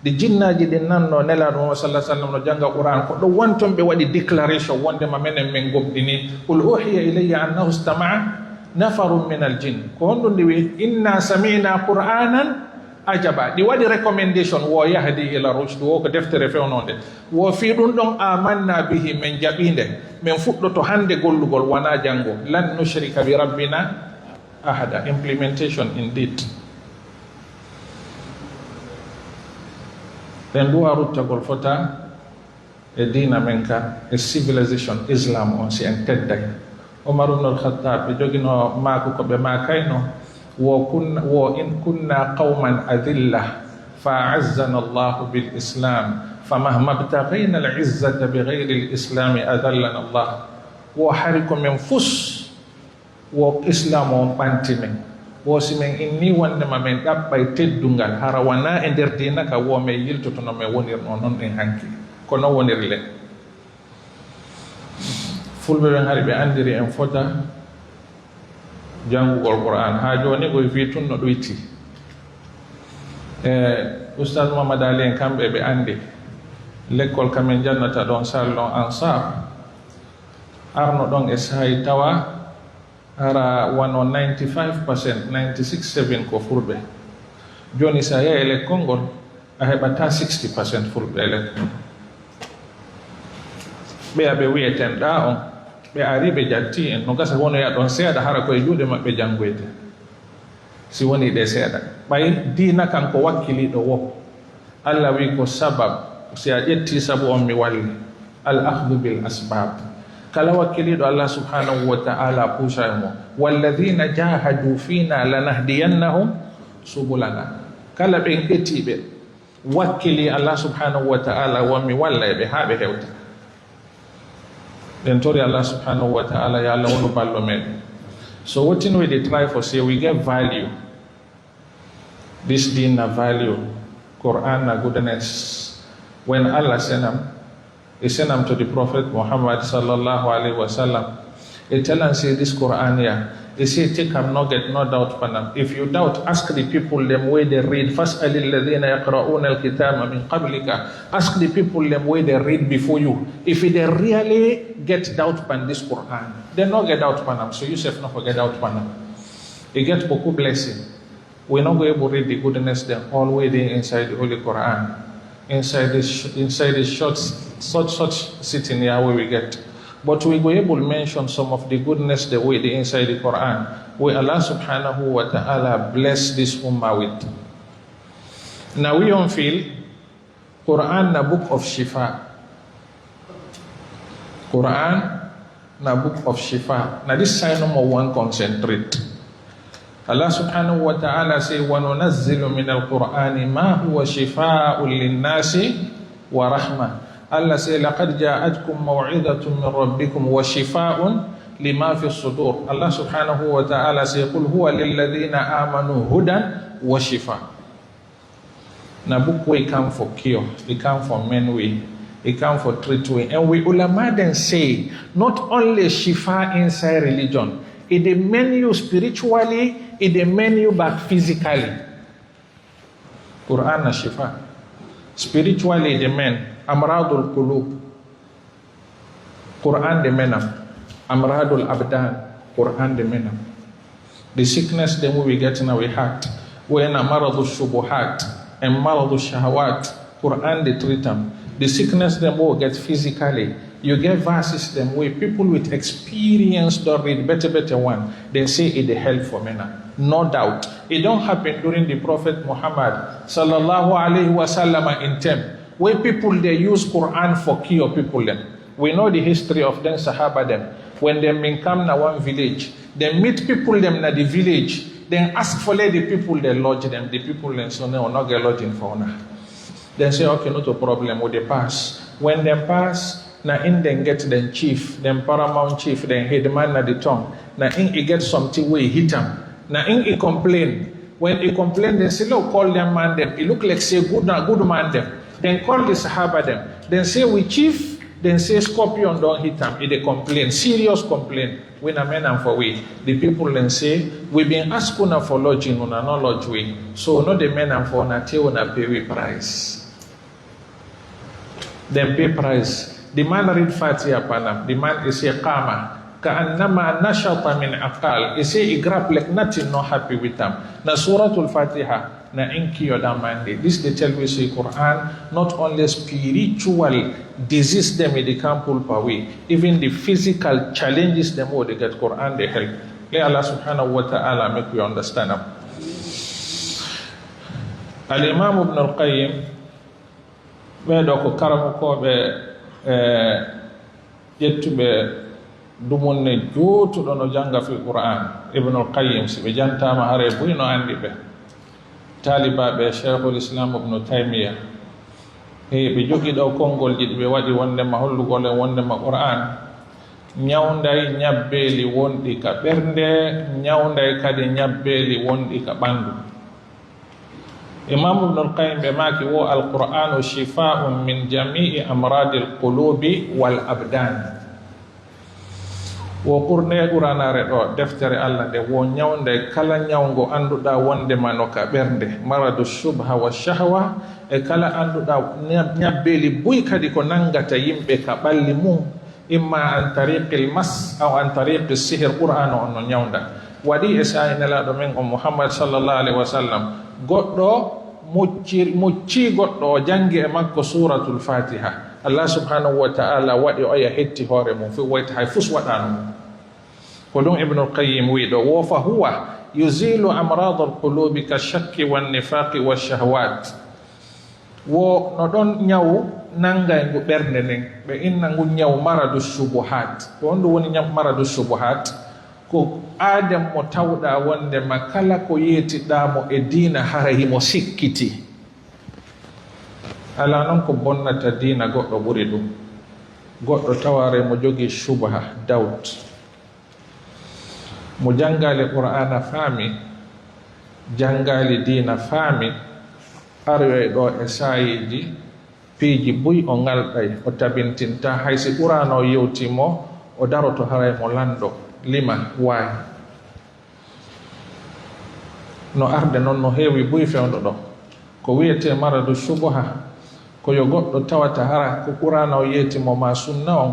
ɗi jinnaji ɗin nanno nelaɗo Muhammad sallallahu alaihi wa sallam no janga Qur'an ko ɗo wonton ɓe waɗi déclaration wondema menen men gomɗini qul uhiya ilayya annahu istama'a nafarun min al jin, ko honɗum ɗi wi inna sami'na qur'anan ajaba, ɗi waɗi recommendation wo yahdi ila rushd wo ko deftere fewnode wo fi ɗum ɗon amanna bihi men jaɓinde men fuɗɗoto hande gollugol wona jango lan nushrika bi rabbina ahada. Implementation indeed. ɗen duwa ruttagol fota e dina men ka e civilisation islam on si en tedday. Umar ibn al-Khattab ɓe jogino maako ko ɓe makayno wo in kunna qawman adilla fa azzana allahu bil islam famahma btagayna al izzata bighayri al islami adallana allah. Wo hari ko men fus wo islam on ɓanti men wo si men inni wondema men ɗaɓɓay teddungal hara wana e nder dina ka wo men yiltotono men wonirno noon ɗen hanki ko non wonirle. Fulɓe ɓen hari ɓe andiri en fota jangugol Qur'an ha joni koye fi tun no ɗoyti Oustaz Mamadou Ali en kamɓe ɓe andi l'école kamen jannata ɗon sallon Ansar arno ɗon e sahay tawa hara wano 95%, 96-7 ko fulɓe. Joni sa yahi l'école ngol a heɓata 60% fulɓe l'école. ɓe aɓe wiyeten ɗa on ɓe ari ɓe jatti en no gasa wonoya ɗon seeɗa hara koye juuɗe maɓɓe janngoyde si woni ɗe seeɗa. ɓay diina kanko wakkiliɗo wo Allah wi ko sabab si a ƴetti sabu on mi walli al ahdu bil asbab. Kala wakkiliɗo Allah subhanahu wa ta'ala pusa e mo walladhina jahadu fina lanahdiyannahum subulana. Kala ɓen ƴettiɓe wakkili Allah subhanahu wa ta'ala wonmi walla e ɓe ha ɓe hewta. Then tori Allah subhanahu wa ta'ala ya Allah wonu ballo men. So what we they try for say we get value. This deen na value, Quran na goodness. When Allah sent him, he sent him to the Prophet Muhammad sallallahu alaihi wasallam. He tell him say this Quran here. He say take him no get no doubt panam. If you doubt, ask the people them where they read. Fas'al alladhina yaqra'una al-kitaba min qablika. Ask the people them where they read before you. If they really get doubt pan this Quran, they no get doubt panam. So Yusuf no forget doubt panam. He get beaucoup blessing. We're not going to read the goodness them all waiting inside the Holy Quran. Inside this short such sitting here where we get. But we were able to mention some of the goodness that we did inside the Quran, where Allah subhanahu wa ta'ala bless this ummah with. Now we don't feel Quran na book of Shifa. Quran na book of Shifa. Now this sign number one concentrate. Allah subhanahu wa ta'ala say, وَنُنَزِّلُ مِنَ الْقُرْآنِ مَا هُوَ شِفَاءٌ لِلنَّاسِ وَرَحْمَةٌ. Allah say, لَقَدْ جَاءَتْكُمْ مَوْعِظَةٌ مِّن رَبِّكُمْ وَشِفَاءٌ لِمَا فِي الصُّدُورِ. Allah subhanahu wa ta'ala say, قُلْ هُوَ لِلَّذِينَ آمَنُوا هُدًى وَشِفَاءٌ. Na book we come for cure, we come for men way. It come for treatment. And we ulama then say, not only shifa inside religion, it the menu spiritually, it the menu back physically. Quran na shifa. Spiritually the men, amradul qulub. Quran the menam. Amradul abdan. Quran the menam. The sickness that we get in our heart, when amaradu shubuhat and maradu shahawat, Quran they treat them. The sickness them will get physically. You get verses them where people with experience don't read better one. They say it the help for men. No doubt. It don't happen during the Prophet Muhammad sallallahu alaihi wasallam in time where people they use Quran for cure people them. We know the history of them Sahaba them. When they come na one village, they meet people them na the village, then ask for the people they lodge them. The people then so no not get lodging for now. Then say okay, not a problem with the pass. When they pass, na in then get them chief, then paramount chief, then headman na the tongue. Na in he get something where he hit him. Na in he complain. When he complain, then say look call them man them. He look like say good man them. Then call the Sahaba them. Then say we chief. Then say scorpion don't hit them. They complain, serious complaint. When a man and for we, the people then say we been asking for lodging on a no lodge we. So no the men and for na tell na pay price. Then pay price. The man read Fatiha panam. The man is a kama. Ka'annama nashata min aqal. He say he grab like nothing not happy with them. Na suratul Fatiha. Na inki yodamande. This they tell we say Quran not only spiritual disease them they can't pull away. Even the physical challenges them what they get Quran they help. Let Allah subhanahu wa ta'ala make we understand them. Al-Imam Ibn al-Qayyim be doko karamu ko be yettube dumunne jotu dono janga fi Quran. Ibn al-Qayyim si be jantama hare buyno andi be taliba be Sheikhul Islam Ibn Taymiyyah be jogi do kongol jid be wadi wonde ma hollugol e wonde ma Quran nyawnday nyabbeli wondi ka bernde nyawnday kadi nyabbeli wondi ka bandu. Imam Ibn al-Qayyim be maki wo al-Qur'anu shifaa'un min jami'i amradil qulubi wal abdan. Wo qurne uranare do deftere Allah de wo nyawnde kala nyawngo anduda wonde manoka bernde maradu shubha wa shahwa e kala anduda nyabbeli buy kadi ko nangata yimbe ka balli mum imma an tariqil mas aw an tariqis sihr Qur'an on nyawnda wadi esaina la do men Muhammad sallallahu alaihi wasallam goddo mucci goddo jangi e makko suratul Fatiha. Allah subhanahu wa ta'ala wadi o ya hetti hore mum fi wayta hay fus wadano kolon Ibn al-Qayyim wido wa fa huwa yuzilu amrad al-qulubi ka shakki wan nifaqi wash shahawat wo no don nyaw nanga ngu bernde nen be inna ngu nyaw maradu shubuhat ko ndo woni nyam maradu shubuhat ko adam mo tawda wonde makala ko yeti damo e dina harahi mo sikkiti ala non ko bonnata dina goddo buri dum goddo taware mo jogi shubha doubt mo jangale Qur'ana fami jangale dina fami arwe do e sayiji piji buy o ngalday o tabintinta haysi Qur'an o yewtimo o daroto haray mo lando lima way no arde non no heewi buy fewdo do ko wiyete maradu shubha ko yo goddo tawata hara ko Qur'an o yetimo ma sunna on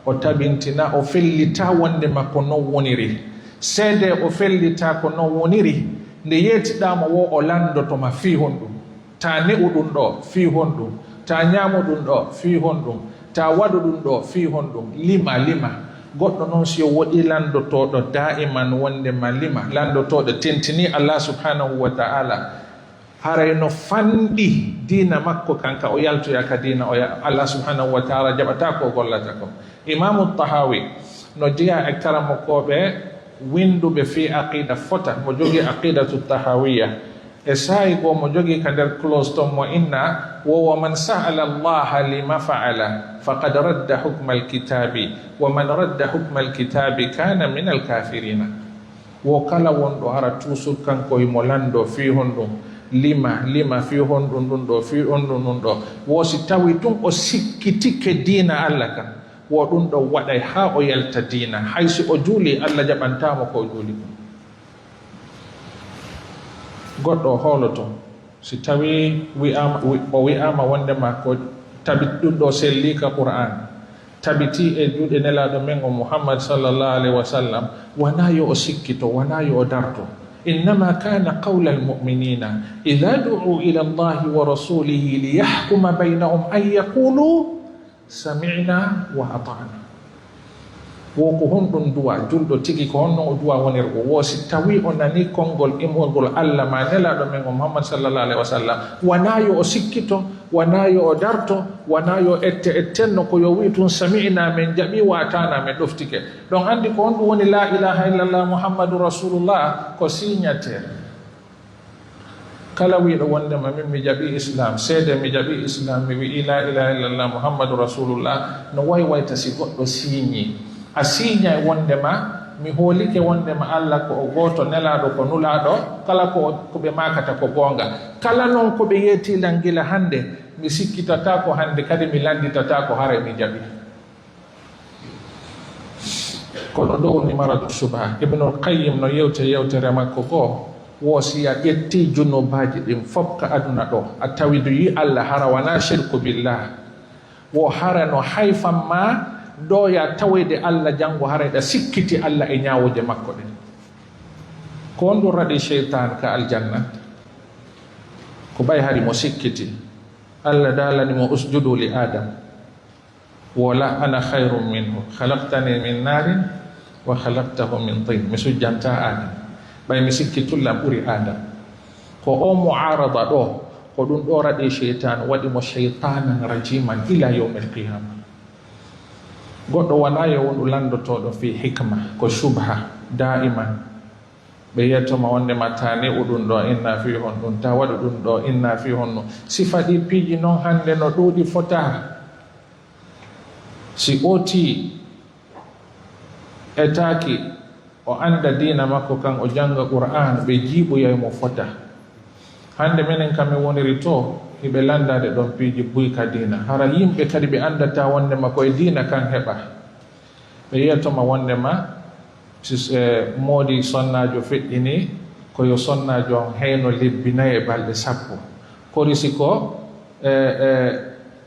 o tabintina o fellita wonde makko non woniri sede o fellita ko non woniri nde yetidama wo o landoto ma fi hondum ta ne'udum do fi hondum ta nyamudum do fi hondum ta wadudum do fi hondum lima goddo non si o wodi landoto do daiman wonde ma lima landoto do tentini Allah subhanahu wa ta'ala haray no fandi dina makko kanka o yalto yaka dina o Allah subhanahu wa ta'ala jabata ko gollata ko. Imam al-Tahawi no jiya e karamo ko be windu be fi aqida fota mo jogi aqidatu tahawiyya e sai go mo jogi kader close to mo inna wa man sa'ala Allah lima fa'ala faqad radda hukm al-kitabi wa man radda hukm al-kitabi kana min al-kafirin wo kala wondo hara tusul kanko mo lando fi hondum lima fi honɗum ɗum ɗo fi honɗum ɗum ɗo wosi tawi tun o sikkitike dina Allah kan wo ɗum ɗo waɗay ha o yalta dina haysi o juuli Allah jaɓantamo ko o juuli goɗɗo holoto si tawi o wi'ama wondema ko tabi ɗum ɗo selli ka Qur'an tabiti e juuɗe nelaɗo men o Muhammad sallallahu alaihi wasallam wona yo o sikkito wona yo o darto innama kana qawla almu'minina idha du'u ila allahi wa rasulihi liyahkuma baynahum an yaqulu sami'na wa ata'na wo ko honɗum duwa julɗo tigi ko honno o duwa wonirgo wo si tawi o nani konngol imolgol Allah ma nelaɗo men o Muhammad sallallahu alaihi wasallam wona yo o sikkito wona yo o darto wona yo ettenno ko yo wi tun sami'na men jaɓi watana men ɗoftike ɗon andi ko honɗum woni la ilaha illallah muhammadu rasulullah ko signature kala wiɗo wondema min mi jaɓi islam seede mi jaɓi islam mi wi la ilaha illallah muhammadu rasulullah no waywayta si goɗɗo signi a signa e wondema mi hoolike wondema Allah ko o goto nelaɗo ko nulaɗo kala ko ɓe makata ko gonga kala noon ko ɓe yetilan gila hande mi sikkitata ko hande kadi mi landitata ko hare mi jaɓi kono ɗo woni maradu subha ibnul qayyim no yewtere makko ko wosiya ƴetti junubaji ɗin fof ka aduna ɗo a tawi do yi Allah hara wana shirku billah wo hara no hayfan ma ɗo ya tawede Allah janngo harayɗa sikkiti Allah e ñawoje makko ɗen ko on ɗum raɗi cheytan ka aljanna ko ɓay hari mo sikkiti Allah dalanimo usjudu li adam wola ana khayrum minhu khalaqtani min narin wa khalaqtahu min tin mi sujjanta adam ɓay mi sikkitullam ɓuri adam ko o muarada ɗo ko ɗum ɗo raɗi cheytan waɗimo cheytanan rajiman ila yawm alqiyama goɗɗo wona yo wonɗo landotoɗo fi hikma ko subha daiman ɓe yettoma wondema tani uɗum ɗo inna fi hon ɗum ta waɗu ɗum ɗo inna fi hon ɗum si faɗi piiji noon hande no ɗuuɗi fota si oti e taki o anda dina makko kan o janga qur'an ɓe jiiɓoyay mo fota hande minen kami woniri to hiɓe landade ɗon piiji buyka dina hara yimɓe kadi ɓe andata wondema koye dina kan heɓa ɓe yiyatoma wondema moodi sonnajo feƴƴini koyo sonnajo on heyno lebbi 4 e balɗe 10 korisi ko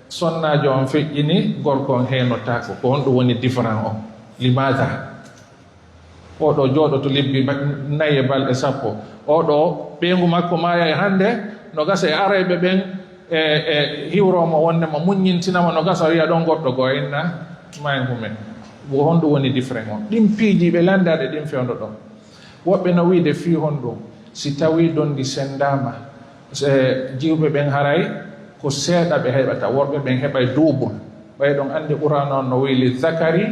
sonnajo on feƴƴini gorko on heynotako ko on ɗum woni différent o limada oɗo jooɗoto lebbi 4 e balɗe 10 oɗo ɓeyngu makko maya e hande no gasa e arayɓe ɓen e hiwromo wondema muññintinamo no gasa wiya ɗon goɗɗo goo inna mayngumen wo honɗum woni différent on ɗin piiji ɓe landade ɗin fewndo ɗon woɓɓe no wiide fi honɗum si tawi donndi sendama jiwɓe ɓen haray ko seeɗa ɓe heɓata worɓe ɓen heɓay duubul ɓay ɗon andi qur'an on no wi li zakari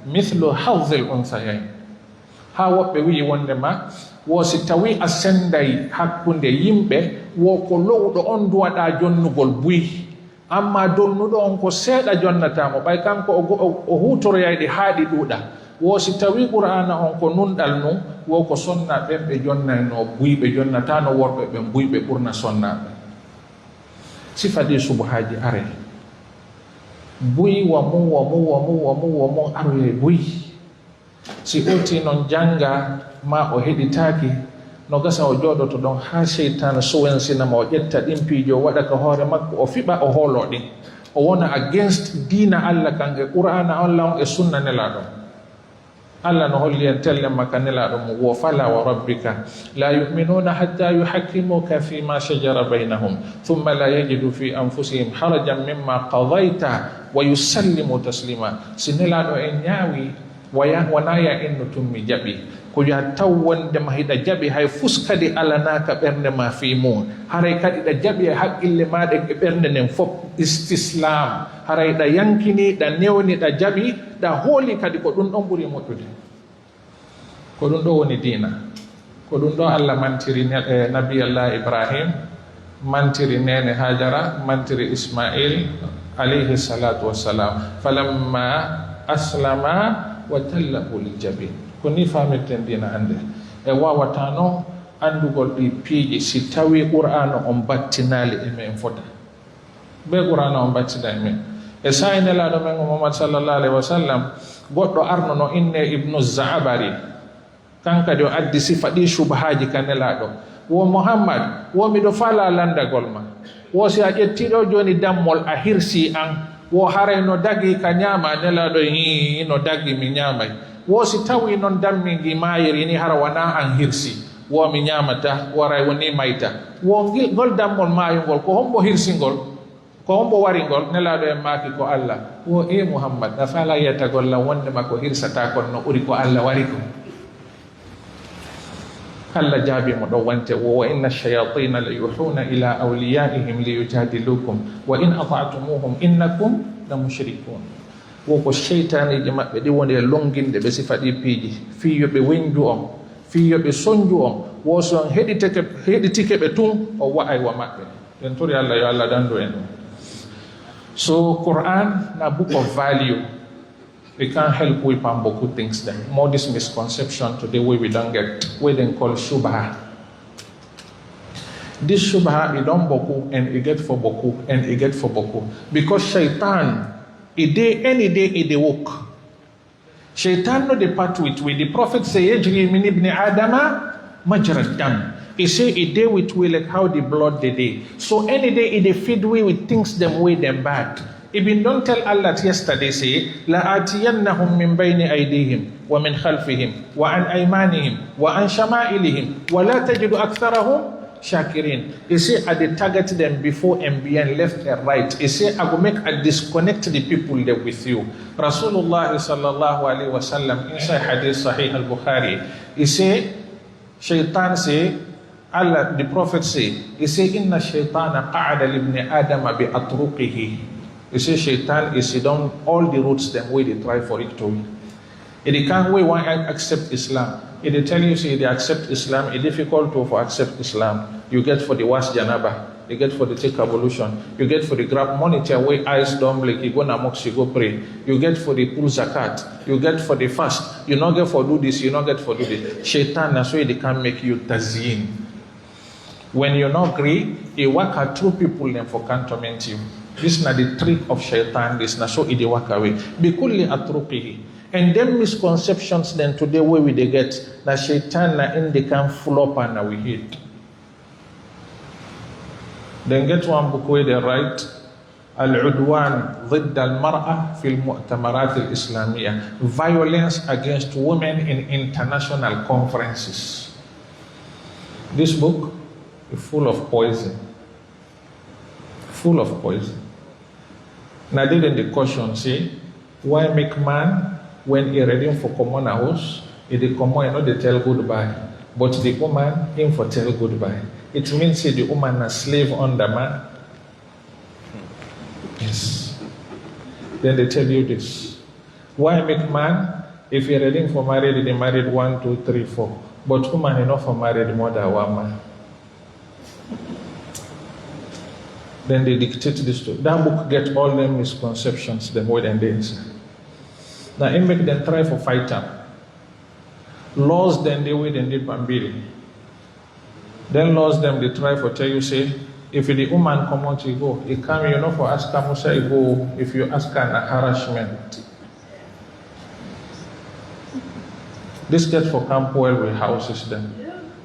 mithlu hawdil unsayayn ha woɓɓe wi wondema wo si tawi a senday hakkunde yimɓe wo ko lowɗo on duwaɗa jonnugol buyi amma donnuɗo on ko seeɗa jonnatamo ɓay kanko o hutoroyayɗi haaɗi ɗuuɗa wo si tawi qur'ana on ko nunɗal nu wo ko sonna ɓen ɓe jonnayno buyi ɓe jonnatano worɓe ɓen buyi ɓe ɓurna sonnaɓe sifadi subhaji are buyi wa mum aroye buyi si oti noon janga ma o heɗitaki no gasa o jooɗoto ɗon ha cheytan sowensinama o ƴetta ɗin piijo waɗa ka hoore makko o fiɓa o hoolo ɗin o wona against dina Allah kan e qur'ana Allah on e sunna nelaɗo Allah no holli en telle makka nelaɗo mo wo fala wa rabbika la yu'minuna hatta yuhakkimuka fima shajara baynahum thumma la yajidu fi anfusihim harajan mimma qadayta wa yusallimu taslima si nelaɗo en ñaawi wona ya inno tummi jaɓi ko ya taw wondema hiɗa jaɓi hay fuskadi alanaka ɓernde ma fi mum haray kadi ɗa jaɓi e haqqille maɗe e ɓernde nden fof istislam haray ɗa yankini ɗa newni ɗa jaɓi ɗa hooli kadi ko ɗum ɗon ɓuri moƴƴude ko ɗum ɗo woni dina ko ɗum ɗo Allah mantiri nabiyallah Ibrahim mantiri nene Hajara mantiri Ismail alayhi salatu wassalam falamma aslama wa tallahu lil jabin ko ni famirten dina hande e wawata noon andugol ɗi piiji si tawi qur'ana on battinali e men fota be qur'ana on battina e men e sa'i nelaɗo men Muhammad sallallahu alaihi wasallam goɗɗo arnono inne ibnu Zabari kankadi o addi sifa ɗi subhaji ka nelaɗo wo Muhammad wo miɗo fala landagol ma wo si a ƴettiɗo joni dammol a hirsi an wo haray no dagi ka ñaama nelaɗo no dagi mi ñaamay wo si tawi noon dammingi mayiri ni hara wana an hirsi wo mi ñaamata waray woni mayta wo ngol dammol maayugol ko hombo hirsingol ko hombo waringol nelaɗo en maaki ko Allah wo Muhammad a fala yiyatagol la wondema ko hirsata kon no ɓuri ko Allah wari ko Allah jaabimo ɗo wonte wo wa inna shayatina la yuhuna ila awliyaihim liyujadilukum wa in ata'tumuhum innakum la mushrikun wo ko sheytaniji maɓɓe ɗi woni e longinde ɓe sifa ɗi piiji fiyoɓe wenju on fiyoɓe sonju on wo so on heɗitike ɓe tun o wa'ay wa maɓɓe en tori Allah yo Allah dandu en ɗum. So Quran na book of value. We can't help with Pamboku things then. More this misconception today where we don't get what they call shubha. This shubha is done boku and it get for boku and it get for boku. Because shaitan, any day it work. Shaitan no depart with the Prophet say yajri min ibn Adama majra dam. He say a day with we like how the blood the day. So any day it feed we with things them way them bad. Ibn don't tell Allah yesterday say la atiyannahum min bayni aydihim wa min khalfihim wa an aymanihim wa an shama'ilihim wa la tajidu aktharahum shakirin. He say I dey target them before and behind, left and right. He say I go make I disconnect the people there with you. Rasulullah sallallahu alaihi wasallam inside hadith sahih al-Bukhari, he say shaitan say Allah, the Prophet say, he say, Inna shaitana qa'ada libni Adama bi atruqihi. He say, shaitan is down all the routes them way they try for it to win. If they can't way one accept Islam. If they tell you, say, they accept Islam, it's difficult to accept Islam. You get for the wash janaba, you get for the take ablution, you get for the grab monitor way eyes don't blink, you go namox, you go pray, you get for the pull zakat, you get for the fast, you not get for do this, you not get for do this. Shaitan, that's why they can't make you tazyin. When you not agree, he work out two people then for can torment you. This is not the trick of shaitan, this is not so he work away. Bikulli atruqihi. And them misconceptions then today where we they get that shaitan na in they can full up and we hate. Then get one book where they write Al-Udwan ضد المرأة في المؤتمرات الإسلامية, violence against women in international conferences. This book is full of poison. Full of poison. Now didn't the caution say, why make man when he ready for common house, if they come on, they tell goodbye. But the woman, him for tell goodbye. It means the woman a slave under man. Yes. Then they tell you this. Why make man, if you're ready for married, they married 1, 2, 3, 4. But woman enough for married more than one man. Then they dictate this to that book get all them misconceptions, the more than this. Now it make them try for fight up. Laws then they wait and did Bambili. Then laws them they try for tell you say, if the woman come out you go, he come you know for ask her Musa you go if you ask her a harassment. This get for Camp Well with houses then.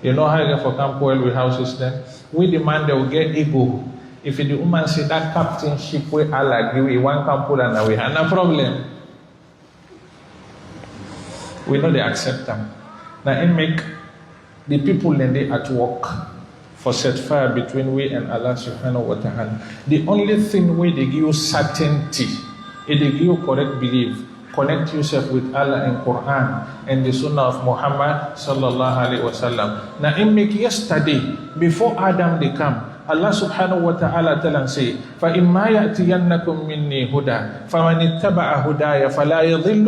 You know how you get for Camp Well with houses then? We demand they will get ego. If the woman say that captainship where Allah give we one can put and away, and no problem. We know they accept them. Now it make the people then they at work for set fire between we and Allah subhanahu wa ta'ala. The only thing where they give you certainty, if they give you correct belief, connect yourself with Allah and Quran and the Sunnah of Muhammad sallallahu alaihi wasallam. Now it make yesterday before Adam they come. Allah subhanahu wa ta'ala tell and say, فَإِمَّا يَأْتِيَنَّكُم مِّنِّي هُدًى فَمَنِ اتَّبَعَ هُدَايَ فَلَا يَضِلُّ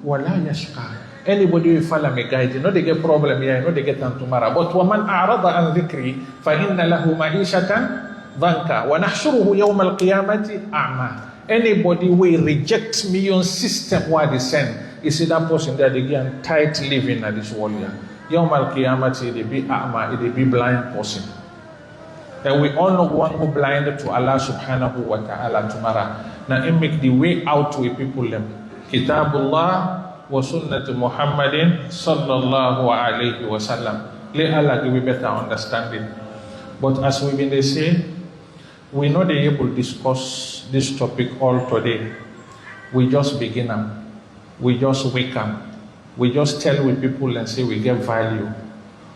وَلَا يَشْقَى. Anybody will follow me guide, you know they get problem here, you know they get on tomorrow. But وَمَنْ أَعْرَضَ عَنْ ذِكْرِي فَإِنَّ لَهُ مَعِيشَةً ضَنْكًا وَنَحْشُرُهُ يَوْمَ الْقِيَامَةِ أَعْمَى. Anybody will reject me on system what they send, you see that person there they get tight living at this world here. Yawmal Qiyamati, it be a'ma, it be blind person. And we all know one who blinded to Allah subhanahu wa ta'ala tomorrow. Now it make the way out to people them. Kitabullah wa sunnatu Muhammadin sallallahu alayhi wa sallam. Let Allah give you better understanding. But as we been they say, we know they able to discuss this topic all today. We just begin them. We just wake up. We just tell with people and say we get value.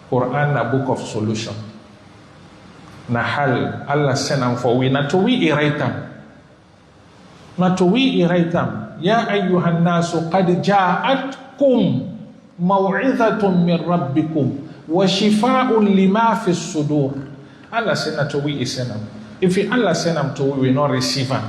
Quran a book of solution. Nahal Allah send them for we. Not to we erase them. Not to we erase them. Ya ayyuhan nasu qad ja'atkum maw'izatun min rabbikum wa shifa'un lima fi sudur. Allah send not to we send them. If Allah send them to we not receive them.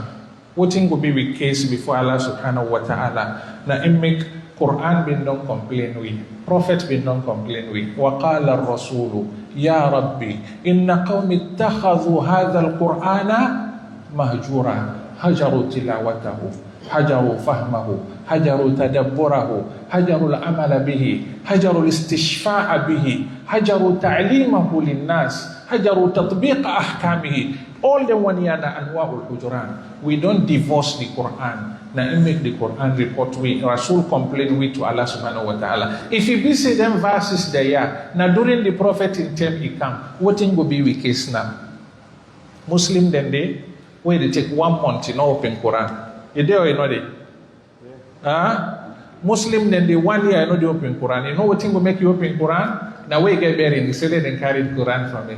What thing will be the case before Allah subhanahu wa ta'ala? Na make Quran bin don't complain we, Prophet bin don't complain we. Wa qala ar-rasulu ya rabbi inna qawmi ittakhadhu hadha al-Qur'ana mahjura hajaru tilawatahu hajaru fahmahu hajaru tadabburahu hajaru al-amala bihi hajaru al-istishfa'a bihi hajaru ta'limahu lin-nas hajaru tatbiq ahkamihi. All the one year na anwa'ul hujuran. We don't divorce the Quran. Now it make the Quran report we Rasul complain we to Allah subhanahu wa ta'ala. If you be say them verses there, now during the prophet in time he come, what thing will be we case now? Muslim then they where they take 1 month in open Quran. You there or you know they? Muslim then they 1 year I know they open Quran. You know what thing will make you open Quran? Now where you get buried, you say they carry the Quran from me.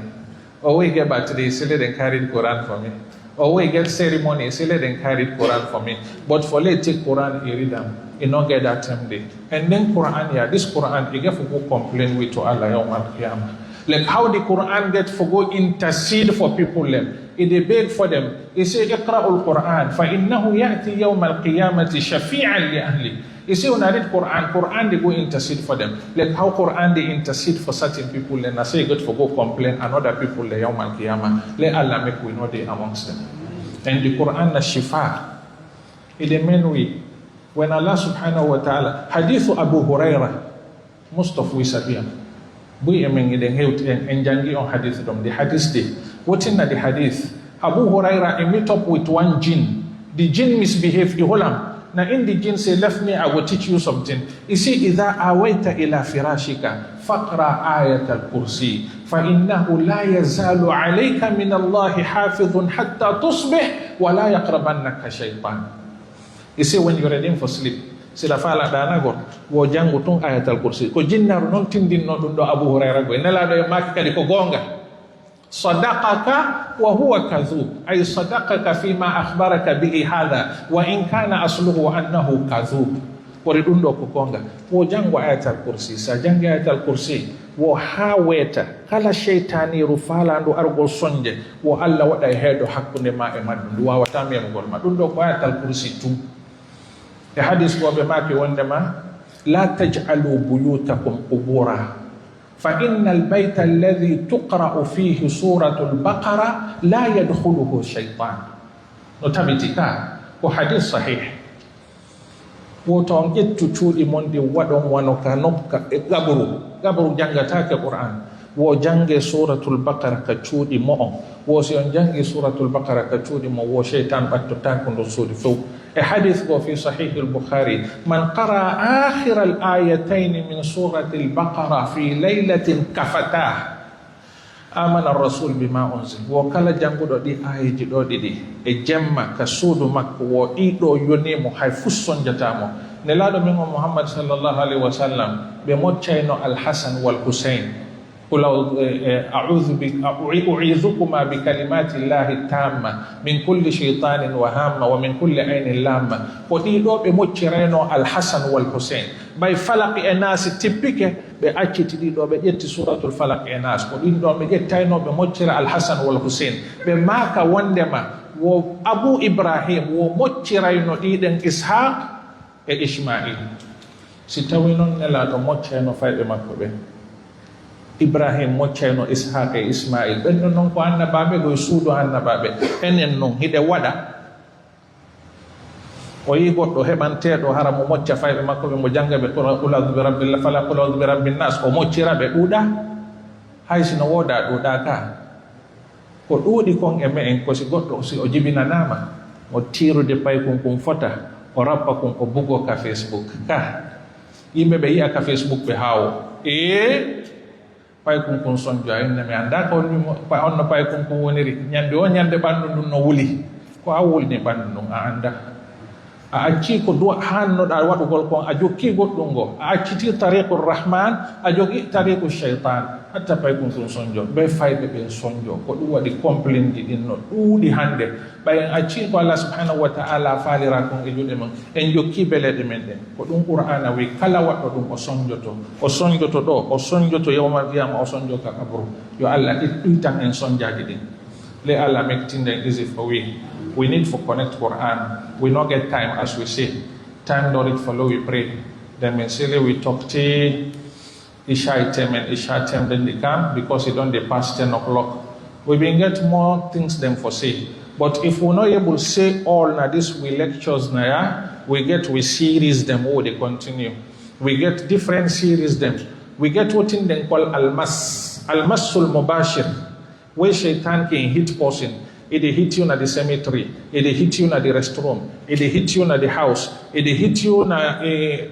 Or we get birthday, say let them carry the Quran for me. Or we get ceremony, say let them carry the Quran for me. But for let take Quran, you read them, you not get that time day. And then Quran, yeah, this Quran, you get for go complain with to Allah Yawm al-Qiyamah. Like how the Quran get for go intercede for people them. If they beg for them, he say Iqra'ul Quran, فَإِنَّهُ يَأْتِي يَوْمَ الْقِيَامَةِ شَفِيعًا لِأَهْلِ. You see when I read Quran they go intercede for them. Like how Quran they intercede for certain people and I say good for go complain and other people the Yawm al-Qiyamah. Let Allah make we know they amongst them. And the Quran the shifa. In the main way, when Allah subhanahu wa ta'ala, hadith Abu Hurairah, most of we sabiyan. We among the health and jangi on hadith them. The hadith day. What's in the hadith? Abu Hurairah meet up with one jinn. The jinn misbehaved the whole. Now in the jinn say, left me, I will teach you something. You see, إِذَا أَوَيْتَ إِلَى فِرَاشِكَ فَقْرَأْ آيَةَ الْكُرْسِي فَإِنَّهُ لَا يَزَالُ عَلَيْكَ مِنَ اللَّهِ حَافِظٌ حَتَّى تُصْبِحْ وَلَا يَقْرَبَنَّكَ شَيْطَانٌ. You see, when you're ready for sleep, sila fala dana gor wo jangu tung ayat al-kursi ko jinnaru non tindin no do Abu Hurairah go nela do makka di ko gonga sadaqaka wa huwa kadhub ay sadaqaka fima akhbaraka bihi hadha wa in kana asluhu annahu kadhub kori dundo ko gonga wo jangu ayat al-kursi sa jangi ayat al-kursi wo haweta kala shaytani rufala ndo argol sonje wo alla wada hedo hakkunde ma e maddu wa watami e gol ma dundo ko ayat al-kursi tu e hadis go be maki wondema la taj'alu buyutakum qubura fa innal bayta alladhi tuqra'u fihi suratul baqara la yadkhuluhu shaytan. No tabitika ko hadis sahih woton ettu cuudi monde wadon wanoka nokka e gabru jangata ke Qur'an wo jange suratul baqara ka cuudi mo on wo si on jange suratul baqara ka cuudi mo wo shaytan batto tan ko ndo sodi few. A hadith go fi Sahih al-Bukhari man qara akhir al-ayatayn min surati al-Baqarah fi laylatin kafatah amana ar-rasul bima unzil wo kala jangudo di ayaji do didi e jemma ka suudu makko wo ido yoni mo hay fusson jatamo ne lado min Muhammad sallallahu alaihi wasallam be moccayno al-Hasan wal Husayn قل أعوذكما بكلمات الله التامة من كل شيطان وهامة ومن كل عين لامة وديدو بمجرينو الحسن والحسين باي فلق الناس تبكي بأكي تديدو بجت سورة الفلق الناس وديدو بجتينو بمجر الحسن والحسين بماك وندما وأبو إبراهيم ومجرينو ديدن إسحاق إسماعيل ستوينو نلا مجرينو فايد مكوبين Ibrahim moccayno Ishaq e Ismail ɓen ɗon noon ko annabaɓe goye suudu annabaɓe enen noon hiɗe waɗa o yi goɗɗo heɓanteɗo hara mo mocca fayɓe makko ɓe mo janga ɓe qul a'udhu bi rabbil falaq qul a'udhu bi rabbin nas o moccira ɓe ɗuuɗa hay sino woda ɗuuɗa ka ko ɗuuɗi kon e me'en ko si goɗɗo si o jibinanama o tirude pay kum fota o rappa kum o bugo ka Facebook ka yimɓe ɓe yi'a ka Facebook ɓe haawo pay kum sonjo ayinne mi anda ko onno pay kum woniri ñande o ñande ɓandu ndun no wuli ko a wulni ɓandu ndun a anda a acci ko duwa hannoɗa waɗugol kon a jokki goɗɗum ngo a acciti tariqu rahman a jogi tariqu cheytan hatta pay kum sonjo ɓe fayɓe ɓen sonjo ko ɗum waɗi complainti ɗin no ɗuuɗi hande ɓay en acci ko allah subhanahu wa ta'ala faalira kon e juuɗe mon en jokki beleɗe men ɗen ko ɗum qur'ana wi kala waɗɗo ɗum o sonjoto ɗo o sonjoto yawmal qiyama o sonjo ka kabru yo allah ɗuytan en sonjaji ɗin le allah mektinden easy for we need to connect Quran. We not get time, as we say. Time not it follow, we pray. Then mentally we talk to Isha time and Isha time, then they come because it don't they pass 10 o'clock. We been get more things than for say. But if we're not able to say all now this we lectures now, we series them or they continue. We get different series them. We get what in them call Al-Masul Mubashir, where shaitan can hit person. It hit you in the cemetery. It hit you in the restroom. It hit you in the house. It hit you in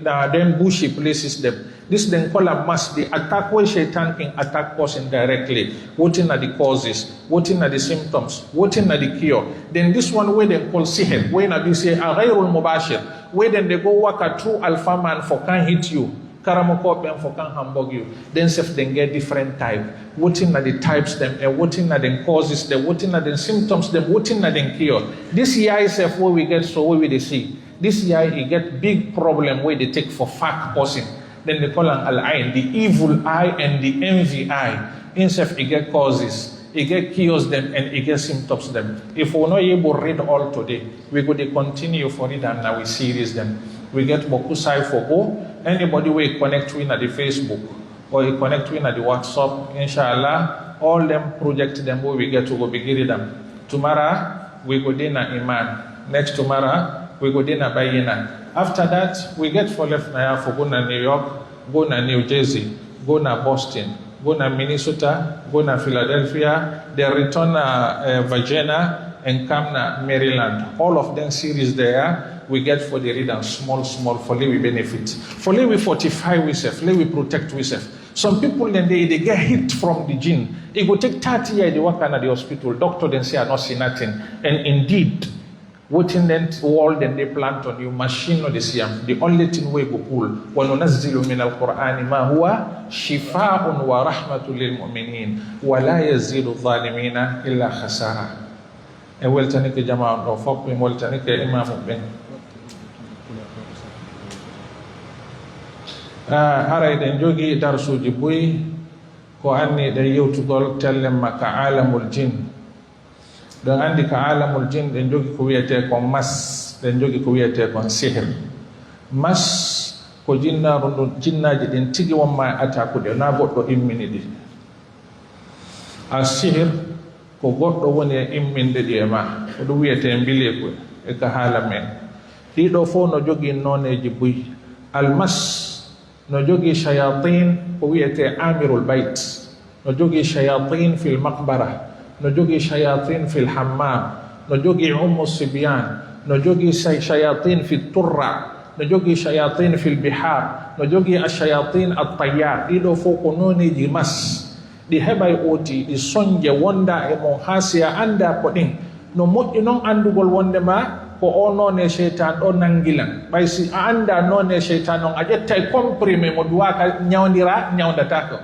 them bushy places. This then call a mass. The attack where shaitan can attack person directly. What in the causes? What in the symptoms? What in the cure? Then this one where they call sihr. When they say a ghayrul mubashir. Where then they go work a true alpha man for can hit you. Karamoko pen for can hamburg you. Then self then get different type. What in the types them and what in the causes them, what in the symptoms them, what in the cure. This year is where we get so where we they see. This year you get big problem where they take for fact person. Then they call an al-ain, the evil eye and the envy eye. Instead it get causes, it get cures them and it get symptoms them. If we're not able to read all today, we go to continue for it and now we series them. We get Bokusai for go. Anybody we connect with at the Facebook or you connect with at the WhatsApp, inshallah, all them project them where we get to go begin them. Tomorrow we go dinner Iman. Next tomorrow we go dinner Bayina. After that we get for left now for go to New York, go to New Jersey, go to Boston, go to Minnesota, go to Philadelphia, they return Virginia and come to Maryland. All of them series there. We get for the reader small for we benefit. For we fortify ourselves, we protect ourselves. Some people then they get hit from the jinn. It will take 30 years they work at the hospital. Doctor then say I not see nothing. And indeed, what in that world then they plant on you machine or the siyam. The only thing we go pull. وَنُنَزِّلُ مِنَ الْقُرْآنِ مَا هُوَ شِفَاءٌ وَرَحْمَةٌ لِلْمُؤْمِنِينَ وَلَا يَزِيدُ الظَّالِمِينَ إِلَّا خَسَارًا. And we'll take a jama of folk, we'll take a imam. Haray den jogi darsuji boyi ko anni den yewtugol tellem makka alamul jin don andi ka alamul jin den jogi ko wiyete ko mas den jogi ko wiyete ko sihr mas ko jinnaji den tigi wonma atakude na goddo immini di a sihr ko goddo woni imminde di e ma ko do wiyete mbile ko e ka hala men dido fo no jogi noneji boyi al mas no jogi shayatin ko wiyete amirul bait no jogi shayatin fil maqbara no jogi shayatin fil hammam no jogi sibyan no jogi shayatin fit turra no jogi shayatin fil bihar no jogi ashayatin at-tayyar ido fo ko noni di mas di hebay oti di sonje wonda e mon hasiya anda ko din no moƴƴi non andugol wonde ma ko o none shaitan ɗo nangilan ɓay si a anda none shaitan on a ƴetta e comprimé mo duwaka ñawdira ñawdata ko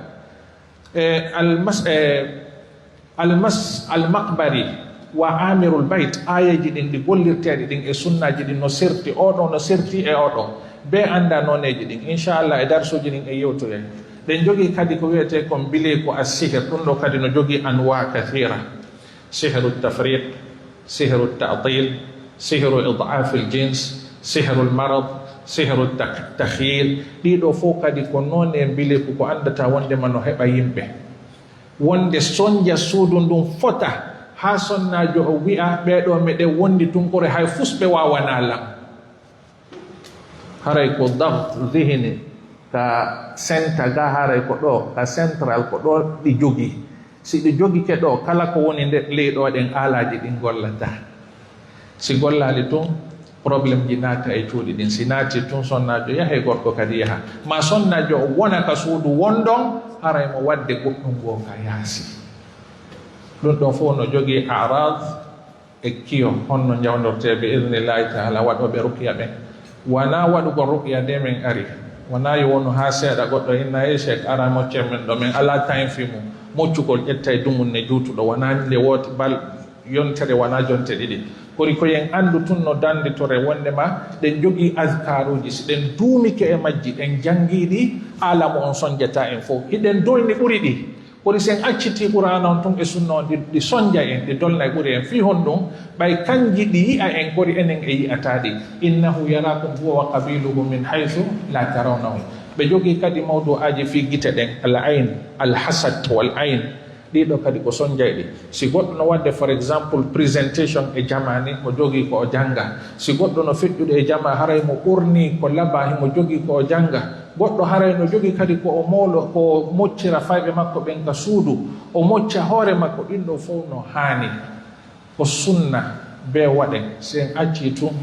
almaqbari wa amirul bayt ayaji ɗin ɗi gollirteɗi ɗin e sunnaji ɗin no serti oɗo no serti e oɗo be anda noneji ɗin inchallah e darsuji ɗin e yewtoye ɗen jogui kadi ko wiyete kon bile ko a sihir ɗum ɗo kadi no jogui anwa kathira sihru tafriq sihru ta'til sihru id'af al-jins sihru al-marad sihru at-takhyir ɗiɗo fof kadi ko noon e bile ko andata wonde man no heɓa yimɓe wonde sonja suudu ndun fota ha sonnajo o wi'a ɓeɗo meɗe wondi tunkore hay fusɓe wawana lam haray ko dabt dhihni ka senta ga haray ko ɗo ka central ko ɗo ɗi jogi si ɗi jogi ke ɗo kala ko woni nder leyɗo ɗen alaji ɗin gollata si gollali tun probléme ji naata e cuuɗi ɗin si naati tun sonnajo yaha e gorko kadi yaha ma sonnajo o wona ka suudu wondon haray mo wadde goɗɗum goo ka yaasi ɗum ɗon fof no jogii arad e kiyo honno jawnorte bi idnillahi taala waɗoɓe rukiya ɓen wona waɗugol rukiya nde min ari wona yo wonu ha seeɗa goɗɗo inna e cheikh ara moccen men ɗo min ala time fi mum moccugol ƴetta e dumum ne juutuɗo wona nde wooti bal yontere wona jonte ɗiɗi kori koyen anndu tun no danditore wondema ɗen jogii askaruji si ɗen duumike e majji ɗen janngiiɗi alamu on sonjata en fof hiɗen dolni ɓuri ɗi kori sen acciti qur'ana on tun e sunna on ɗi sonja en ɗi dolna e ɓuri en fi hon ɗum ɓay kanji ɗi yi'a en kori enen e yi'ataɗi innahu yarakum huwa wa qabiluhu min haythu la tarawnahum ɓe jogii kadi mawdu aji fi gite ɗen al ayn al hasad wal ayn ɗiɗo kadi ko sonjayɗi si goɗɗo no wadde for exemple présentation e jamani mo jogii ko o janga si goɗɗo no feƴƴude e jama haray mo ɓurni ko laba himo jogii ko o janga goɗɗo haray no jogii kadi ko o mawlo ko moccira fayɓe makko ɓen ka suudu o mocca hoore makko ɗin ɗo fof no haani ko sunna be waɗen sen acci tun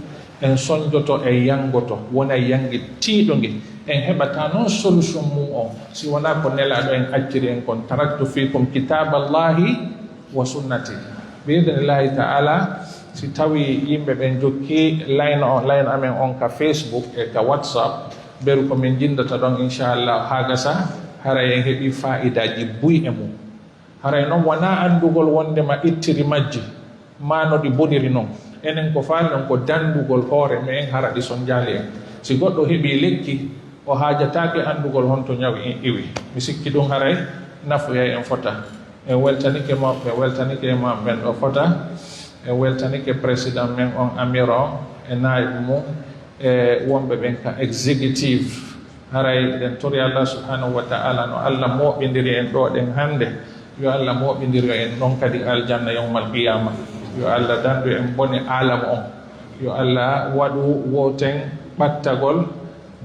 en sonjoto e yangoto wona yangi tiiɗo ngi en heɓata noon solution mum o si wona ko nelaɗo en acciri en kon taraktu fikum kitaballahi wa sunnati biidnillahi taala si tawi yimɓe ɓen jokki line amen on ka Facebook e ka WhatsApp beru ko min jindata ɗon inchallah ha gasa haray en heeɓi fa'idaji buy e mum haray noon wona andugol wondema ittiri majji ma no ɗi boniri noon enen ko falnon ko dandugol hoore men hara ɗi son jaali en si goɗɗo heeɓi lekki o haajatake andugol honto ñawi en iwi mi sikki ɗum haray nafoyay en fota en weltanike mawɓe weltanike mam ɓen ɗo fota en weltanike président men on amir o e naiɓe mum e wonɓe ɓen ka exécutive haray ɗen tori allah subhanahu wa taala no allah moɓidiri en ɗo ɗen hannde yo allah moɓidiri en ɗon kadi aljanna yawmal qiyama yo allah dandu en bone alamu on yo allah waɗu woten ɓattagol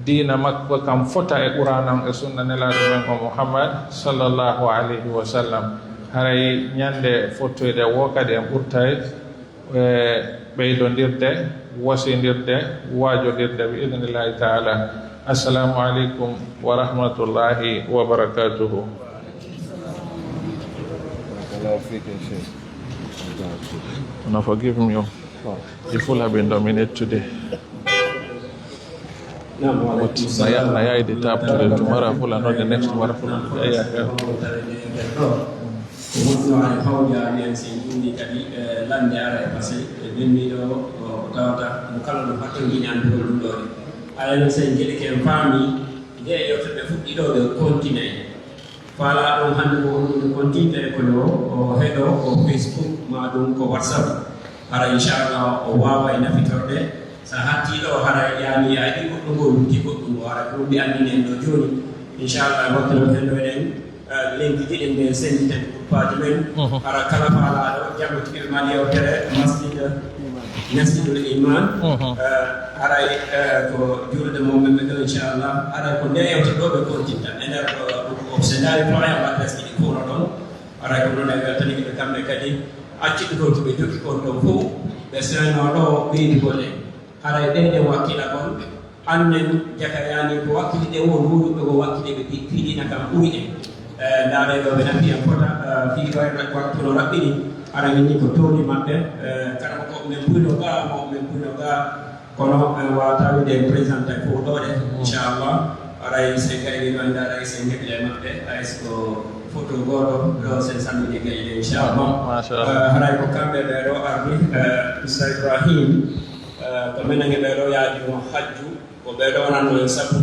dina makko kam fota e qur'anan e sunna nelaɗo men o muhammad sallllahu alayhi wa sallam haray ñande fottoyde wo kadi en ɓurtay ɓeydodirde wasidirde waajodirde bi idnillahi taala assalamu aleykum wa rahmatullahi wa barakatuhu. Now forgive me if we'll have been dominated today. But Naya the tap today, tomorrow full and not the next tomorrow full. Fala ɗum hannde ko wonɗude continue ko ɗo heɗo ko Facebook ma ɗum ko WhatsApp hara inchallah o wawa e nafitorde sa hattiɗo hara yani a yiɗi goɗɗo ngo lutti goɗɗum o hara ko ɗum andini en ɗo joni inchallah wakkilo henɗo eɗen lenki ɗiɗi nde senditen groupaji men hara kala faalaɗo jammotiɓe man yewtere masjidul iman haray ko julde momen ɓe ɗo inchallah haray ko nde yewte ɗo ɓe continta e nder obsédari plan adresse ɗiɗi fof no ɗon haray ko ɗon e weltaniki ɓe kamɓe kadi acciɗugol ko ɓe jogi kon ɗon fof ɓe seno ɗo ɓeydi golle haray ɗeɗe wakkila kon annen jakayani ko wakkili ɗe won wuɗuɓe ko wakkile ɓe fiiɗina kam ɓuri en ndaare ɗo ɓe nafi en fota fii waktu no raɓɓini ara winni ko towni maɓɓe kala ko men puyno ga mo men puyno ga kono wawata wide présenté fof ɗo ɗe inchallah aray sen gayni noon ndaara sen heɓile maɓɓe ays ko photo goɗo ɗo sen sammini gayde inchallah haray ko kamɓe ɓe ɗo ardi Mr Ibrahim ko menange ɓe ɗo yaadi mo hajju ko ɓe ɗo nanno en sabu